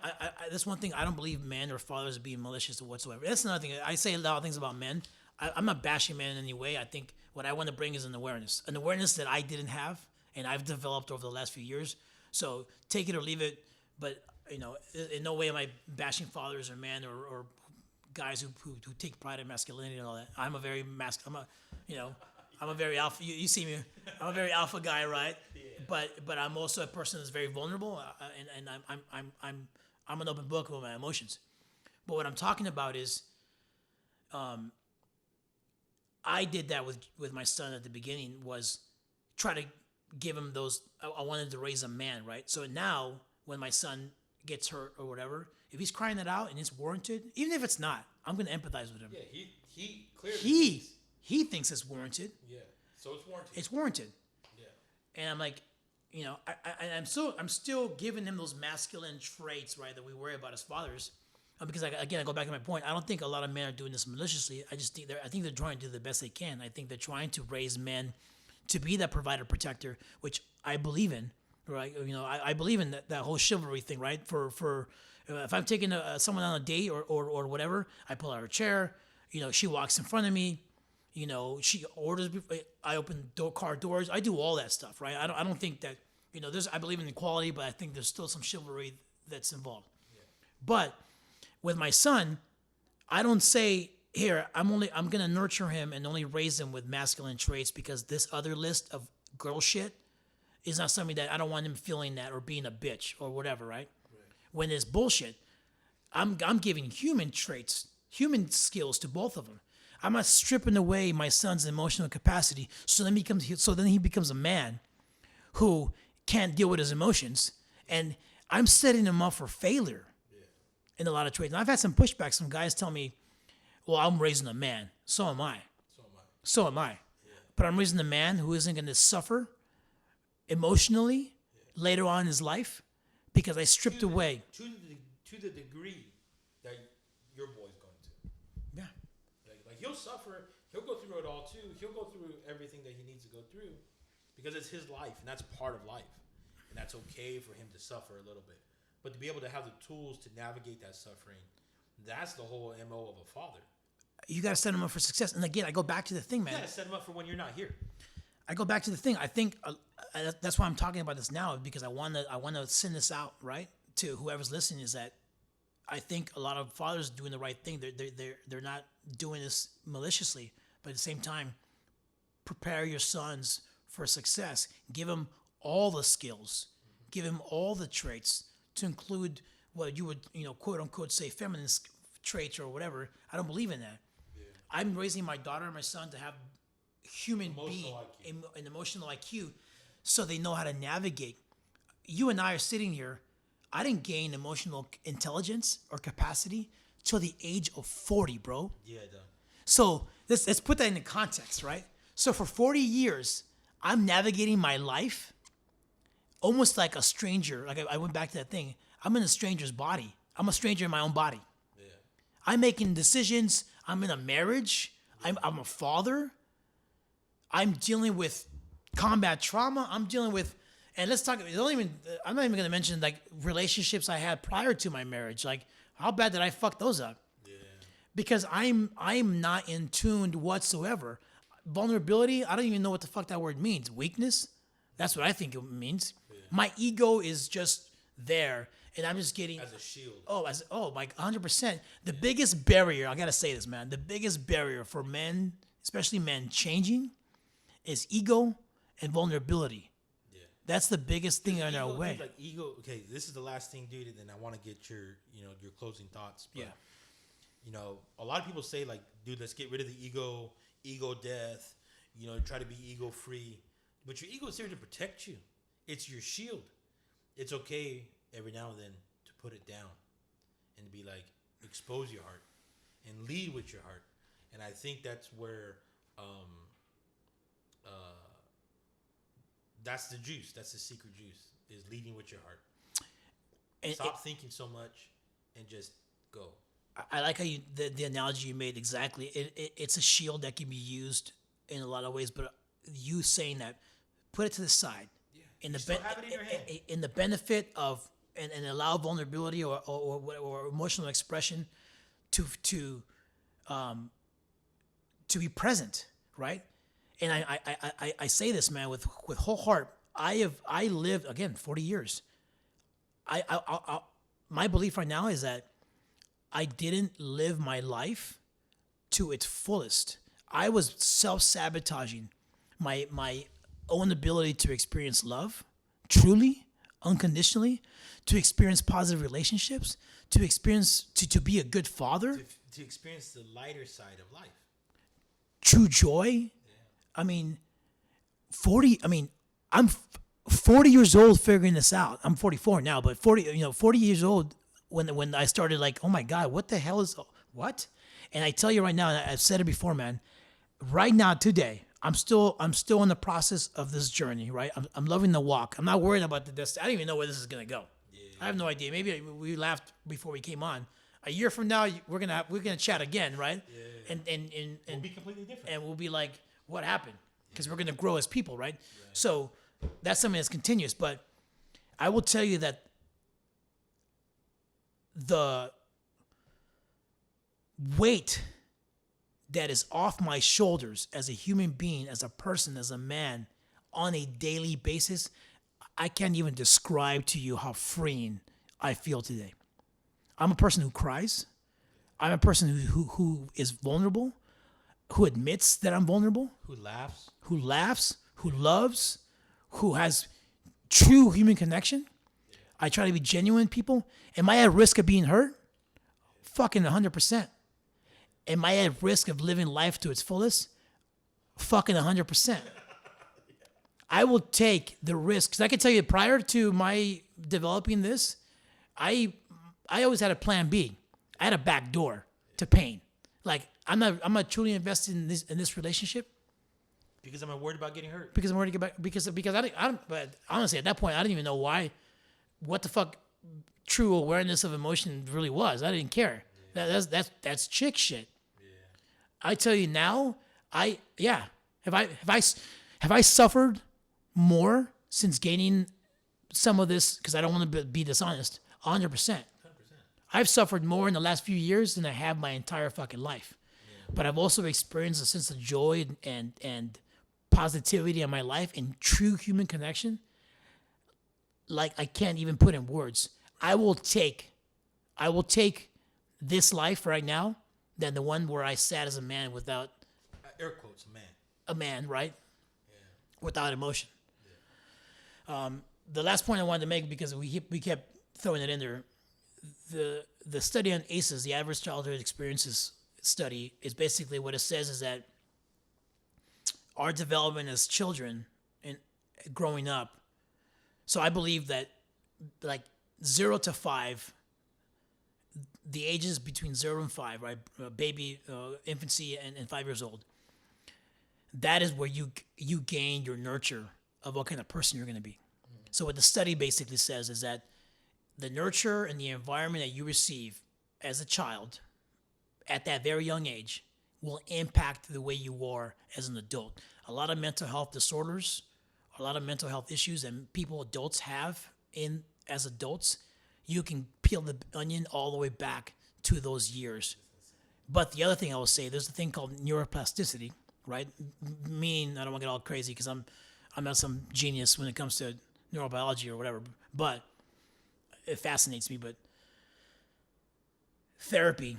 that's one thing, I don't believe men or fathers being malicious or whatsoever. That's another thing. I say a lot of things about men. I'm not bashing men in any way. I think what I want to bring is an awareness that I didn't have, and I've developed over the last few years. So take it or leave it. But in no way am I bashing fathers or men or guys who take pride in masculinity and all that. I'm a very I'm a very alpha. You see me. I'm a very alpha guy, right? Yeah. But I'm also a person that's very vulnerable, and I'm an open book with my emotions. But what I'm talking about is, I did that with my son at the beginning, was try to give him those. I wanted to raise a man, right? So now when my son gets hurt or whatever, if he's crying it out and it's warranted, even if it's not, I'm going to empathize with him. Yeah, he clearly he thinks it's warranted. Yeah, so it's warranted. It's warranted. Yeah, and I'm like, I'm still giving him those masculine traits, right, that we worry about as fathers, because I go back to my point. I don't think a lot of men are doing this maliciously. I think they're trying to do the best they can. I think they're trying to raise men to be that provider protector, which I believe in. Right, I believe in that whole chivalry thing, right? For if I'm taking someone on a date or whatever, I pull out her chair. She walks in front of me. She orders. I open car doors. I do all that stuff, right? I don't think that I believe in equality, but I think there's still some chivalry that's involved. Yeah. But with my son, I don't say here. I'm gonna nurture him and only raise him with masculine traits, because this other list of girl shit is not something that I don't want him feeling that or being a bitch or whatever, right? When it's bullshit, I'm giving human traits, human skills to both of them. I'm not stripping away my son's emotional capacity so then he becomes a man who can't deal with his emotions, and I'm setting him up for failure in a lot of traits. And I've had some pushback. Some guys tell me, well, I'm raising a man. So am I. Yeah. But I'm raising a man who isn't going to suffer emotionally later on in his life because I stripped away. To the degree that your boy's going to. Yeah. Like he'll suffer. He'll go through it all too. He'll go through everything that he needs to go through because it's his life, and that's part of life. And that's okay for him to suffer a little bit. But to be able to have the tools to navigate that suffering, that's the whole MO of a father. You got to set him up for success. And again, I go back to the thing, man. You got to set him up for when you're not here. I go back to the thing. I think that's why I'm talking about this now, because I want to send this out, right, to whoever's listening, is that I think a lot of fathers are doing the right thing. They're not doing this maliciously, but at the same time, prepare your sons for success. Give them all the skills. Give them all the traits, to include what you would, quote unquote say feminist traits or whatever. I don't believe in that. I'm raising my daughter and my son to have human being an emotional IQ, so they know how to navigate. You and I are sitting here. I didn't gain emotional intelligence or capacity till the age of 40, bro. Yeah, done. So let's put that into context, right? So for 40 years, I'm navigating my life almost like a stranger. Like I went back to that thing. I'm in a stranger's body. I'm a stranger in my own body. Yeah. I'm making decisions. I'm in a marriage. I'm a father. I'm dealing with combat trauma. I'm dealing with, and let's talk. I'm not even going to mention like relationships I had prior to my marriage. Like how bad did I fuck those up? Yeah. Because I'm not in tune whatsoever. Vulnerability. I don't even know what the fuck that word means. Weakness. That's what I think it means. Yeah. My ego is just there, and I'm just getting as a shield. Like 100%. The biggest barrier. I gotta say this, man. The biggest barrier for men, especially men, changing, is ego and vulnerability. Yeah. That's the biggest thing in our way. Dude, like ego. Okay, this is the last thing, dude, and then I want to get your closing thoughts. But, a lot of people say like, dude, let's get rid of the ego death. Try to be ego free. But your ego is here to protect you. It's your shield. It's okay every now and then to put it down and be like, expose your heart and lead with your heart. And I think that's where that's the juice. That's the secret juice, is leading with your heart. Stop thinking so much and just go. I like how the analogy you made exactly. It's a shield that can be used in a lot of ways, but you saying that, put it to the side. Yeah. In the benefit of and allow vulnerability or emotional expression to be present, right? And I say this, man, with whole heart. I lived again 40 years. My belief right now is that I didn't live my life to its fullest. I was self-sabotaging my own ability to experience love, truly, unconditionally, to experience positive relationships, to experience to be a good father, to experience the lighter side of life, true joy. Yeah. I mean, I'm 40 years old figuring this out. I'm 44 now, but 40 years old when I started like, oh my God, what the hell is what? And I tell you right now, and I've said it before, man. Right now, today, I'm still in the process of this journey. Right, I'm loving the walk. I'm not worried about the distance. I don't even know where this is gonna go. Yeah. I have no idea. Maybe we laughed before we came on. A year from now, we're gonna chat again, right? Yeah. And we'll be completely different. And we'll be like, what happened? Because we're gonna grow as people, right? So that's something that's continuous. But I will tell you that the weight that is off my shoulders as a human being, as a person, as a man, on a daily basis, I can't even describe to you how freeing I feel today. I'm a person who cries. I'm a person who is vulnerable, who admits that I'm vulnerable, who laughs, who loves, who has true human connection. I try to be genuine with people. Am I at risk of being hurt? Fucking 100%. Am I at risk of living life to its fullest? Fucking 100%. I will take the risk. Because I can tell you, prior to my developing this, I always had a plan B. I had a back door to pain. Like I'm not truly invested in this relationship. Because I'm worried about getting hurt. Because I'm worried about because I don't. But honestly, at that point, I didn't even know why. What the fuck? True awareness of emotion really was. I didn't care. Yeah. That's chick shit. Yeah. I tell you now, have I suffered more since gaining some of this? Because I don't want to be dishonest. 100%. I've suffered more in the last few years than I have my entire fucking life. Yeah. But I've also experienced a sense of joy and positivity in my life and true human connection. Like I can't even put in words. I will take this life right now than the one where I sat as a man without air quotes a man, right? Yeah. Without emotion. Yeah. The last point I wanted to make, because we kept throwing it in there, the study on ACEs, the Adverse Childhood Experiences study, is basically what it says is that our development as children and growing up. So I believe that like 0 to 5, the ages between 0 and 5, right? Baby, infancy, and 5 years old. That is where you gain your nurture of what kind of person you're going to be. So what the study basically says is that the nurture and the environment that you receive as a child at that very young age will impact the way you are as an adult. A lot of mental health disorders, a lot of mental health issues that adults have as adults, you can peel the onion all the way back to those years. But the other thing I will say, there's a thing called neuroplasticity, right? Meaning, I don't want to get all crazy because I'm not some genius when it comes to neurobiology or whatever, but it fascinates me. But therapy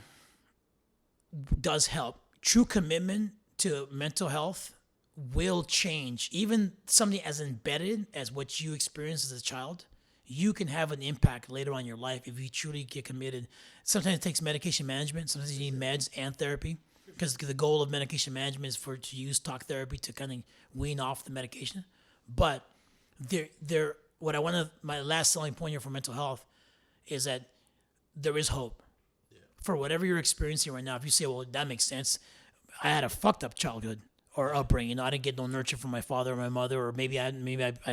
does help. True commitment to mental health will change. Even something as embedded as what you experienced as a child, you can have an impact later on in your life if you truly get committed. Sometimes it takes medication management. Sometimes you need meds and therapy, because the goal of medication management is to use talk therapy to kind of wean off the medication. But my last selling point here for mental health is that there is hope. For whatever you're experiencing right now. If you say, well, that makes sense. I had a fucked up childhood or upbringing. I didn't get no nurture from my father or my mother, or maybe I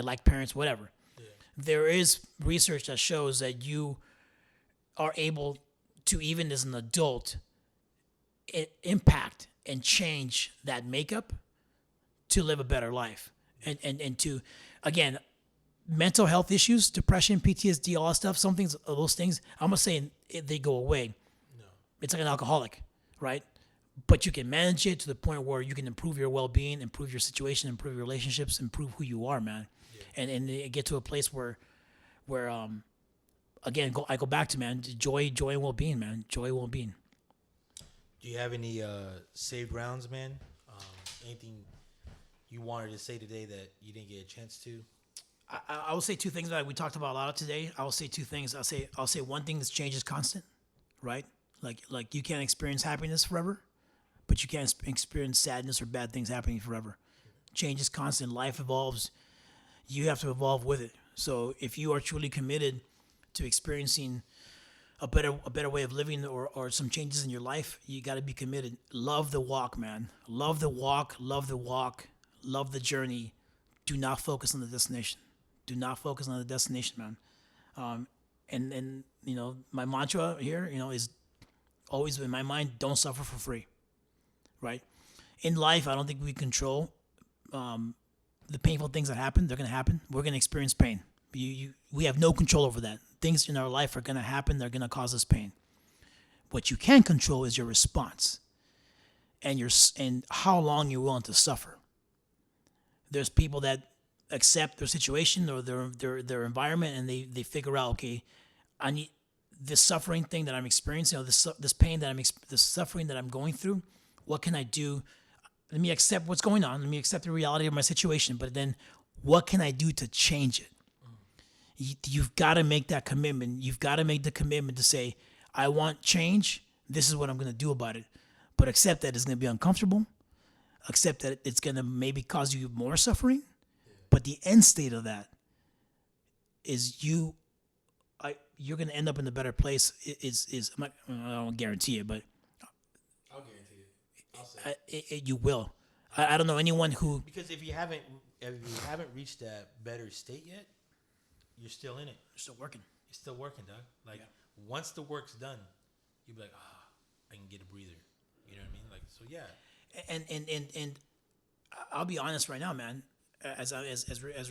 lack parents, whatever. Yeah. There is research that shows that you are able to, even as an adult, impact and change that makeup to live a better life. And to, again, mental health issues, depression, PTSD, all that stuff, those things, I'm not saying they go away. No. It's like an alcoholic, right? But you can manage it to the point where you can improve your well-being, improve your situation, improve your relationships, improve who you are, man. Yeah. And get to a place where again, I go back to, man, joy and well-being, man. Joy and well-being. Do you have any saved rounds, man? Anything you wanted to say today that you didn't get a chance to? I will say two things that we talked about a lot today. I will say two things. I'll say one thing: is change is constant, right? Like you can't experience happiness forever, but you can't experience sadness or bad things happening forever. Change is constant. Life evolves. You have to evolve with it. So if you are truly committed to experiencing a better way of living, or some changes in your life, you got to be committed. Love the walk, man. Love the walk. Love the walk. Love the journey. Do not focus on the destination. Do not focus on the destination, man. And you know, my mantra here, you know, is always in my mind: don't suffer for free. Right? In life, I don't think we control the painful things that happen. They're going to happen. We're going to experience pain. We have no control over that. Things in our life are going to happen. They're going to cause us pain. What you can control is your response and how long you're willing to suffer. There's people that accept their situation or their environment, and they figure out, okay, I need this suffering thing that I'm experiencing, or this pain this suffering that I'm going through. What can I do? Let me accept what's going on. Let me accept the reality of my situation. But then, what can I do to change it? You've got to make that commitment. You've got to make the commitment to say, I want change. This is what I'm going to do about it. But accept that it's going to be uncomfortable. Accept that it's going to maybe cause you more suffering. But the end state of that is you're going to end up in a better place. I don't guarantee it, but I'll guarantee it. I'll say you will. I don't know anyone who, because if you haven't reached that better state yet, you're still in it. You're still working. You're still working, dog. Like, once the work's done, you'll be like, I can get a breather. You know what I mean? Like, so yeah. And I'll be honest right now, man. As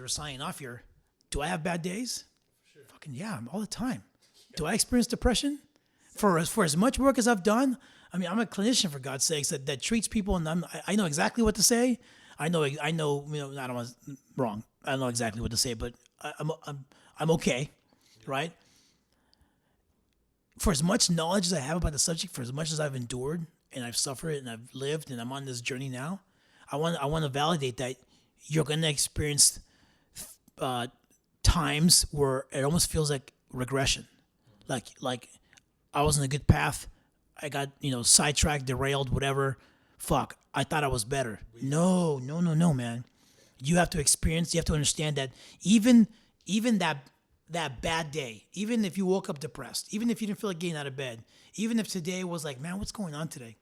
we're signing off here, do I have bad days? Sure. Fucking yeah, all the time. Do I experience depression? For as much work as I've done, I mean, I'm a clinician, for God's sakes, that treats people, and I know exactly what to say. I know. You know, I don't want wrong. I don't know exactly what to say, but I'm okay, right? For as much knowledge as I have about the subject, for as much as I've endured and I've suffered and I've lived and I'm on this journey now, I want to validate that you're going to experience times where it almost feels like regression. Like I was in a good path. I got, sidetracked, derailed, whatever. Fuck. I thought I was better. No, man. You have to experience, you have to understand that even that bad day, even if you woke up depressed, even if you didn't feel like getting out of bed, even if today was like, man, what's going on today?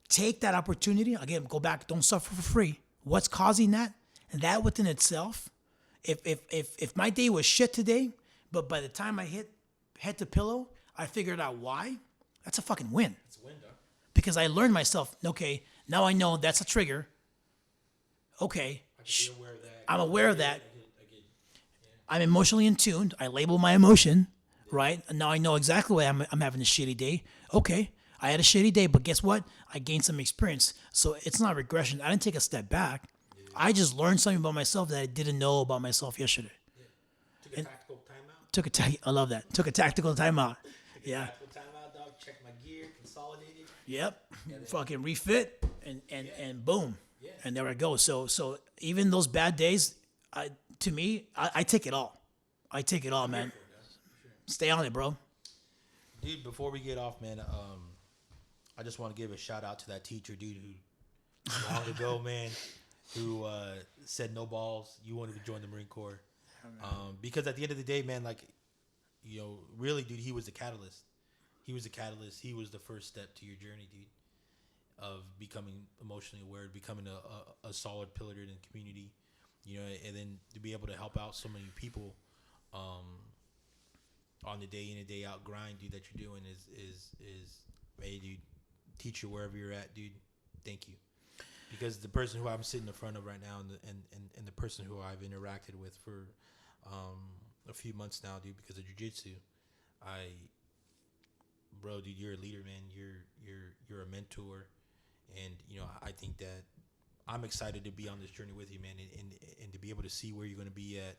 Take that opportunity. Again, go back, don't suffer for free. What's causing that? And that within itself, if my day was shit today, but by the time I hit head to pillow, I figured out why, that's a fucking win. It's a win, dog. Because I learned myself, okay, now I know that's a trigger. Okay, I'm aware of that. I'm emotionally in tune. I label my emotion, right? And now I know exactly why I'm having a shitty day. Okay, I had a shitty day, but guess what? I gained some experience. So it's not regression. I didn't take a step back. I just learned something about myself that I didn't know about myself yesterday. Took a tactical timeout. I love that. Took a tactical timeout. Yeah. Tactical timeout, dog. Check my gear, consolidated. Yep. Fucking refit and boom. Yeah. And there I go. So even those bad days, to me, I take it all. I take it all, man. Stay on it, bro. Dude, before we get off, man, I just want to give a shout out to that teacher, dude, who long ago, man, who said no balls. You wanted to join the Marine Corps. Because at the end of the day, man, like, really, dude, he was the catalyst. He was the catalyst. He was the first step to your journey, dude, of becoming emotionally aware, becoming a solid pillar in the community, and then to be able to help out so many people on the day in and day out grind, dude, that you're doing is hey, dude, teacher, wherever you're at, dude, thank you. Because the person who I'm sitting in front of right now and the person who I've interacted with for a few months now, dude, because of jiu-jitsu, bro, dude, you're a leader, man. You're a mentor, and I think that I'm excited to be on this journey with you, man, and to be able to see where you're going to be at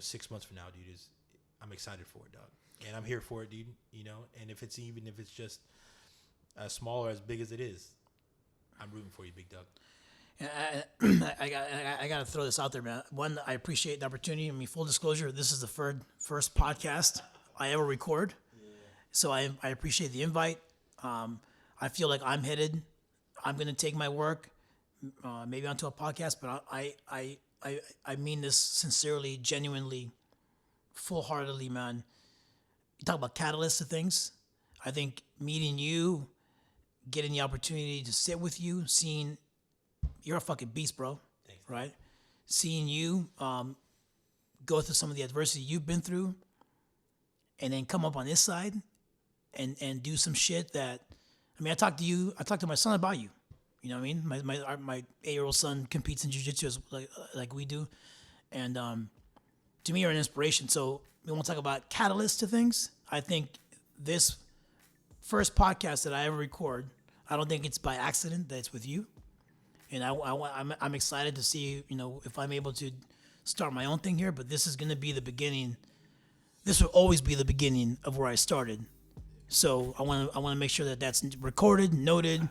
6 months from now, dude. I'm excited for it, dog, and I'm here for it, dude. And if it's just as small or as big as it is, I'm rooting for you, big dog. I got to throw this out there, man. One, I appreciate the opportunity. I mean, full disclosure, this is the first podcast I ever record. Yeah. So I appreciate the invite. I feel like I'm headed. I'm going to take my work maybe onto a podcast, but I mean this sincerely, genuinely, full-heartedly, man. You talk about catalysts of things. I think meeting you, getting the opportunity to sit with you, seeing you're a fucking beast, bro. Thanks, right? Seeing you go through some of the adversity you've been through, and then come up on this side and do some shit that, I mean, I talked to my son about you. You know what I mean? My 8-year-old son competes in jiu-jitsu like we do. And to me, you're an inspiration. So we want to talk about catalysts to things. I think this first podcast that I ever record, I don't think it's by accident that it's with you. And I'm excited to see, if I'm able to start my own thing here. But this is going to be the beginning. This will always be the beginning of where I started. So I want to make sure that that's recorded, noted,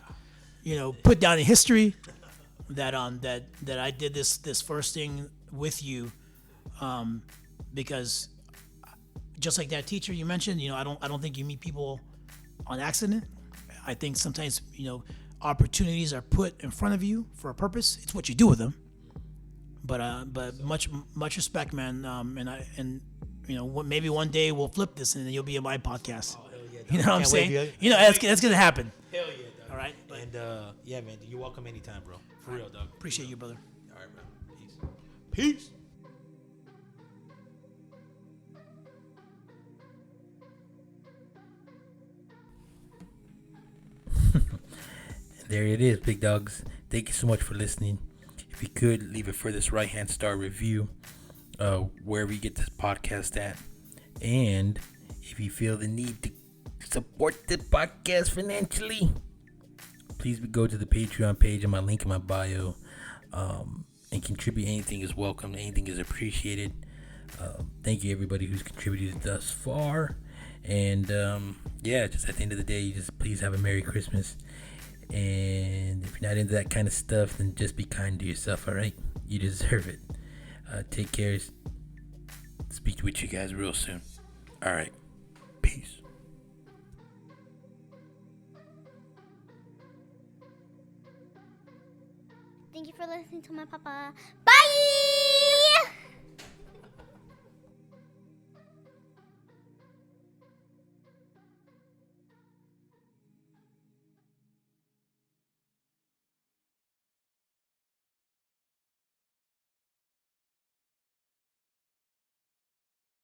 put down in history that I did this first thing with you, because just like that teacher you mentioned, I don't think you meet people on accident. I think sometimes opportunities are put in front of you for a purpose. It's what you do with them. But much respect, man. And maybe one day we'll flip this and then you'll be on my podcast. Oh, hell yeah, you know what I'm saying? That's gonna happen. Hell yeah, dog. All right. And yeah, man, you're welcome anytime, bro. For real, dog. Appreciate you, brother. All right, bro. Peace. There it is, big dogs. Thank you so much for listening. If you could, leave a furthest right-hand star review wherever you get this podcast at. And if you feel the need to support the podcast financially, please go to the Patreon page and my link in my bio, and contribute. Anything is welcome. Anything is appreciated. Thank you, everybody who's contributed thus far. And just at the end of the day, just please have a Merry Christmas. And if you're not into that kind of stuff, then just be kind to yourself, all right? You deserve it. Take care. Speak with you guys real soon. All right. Peace. Thank you for listening to my papa.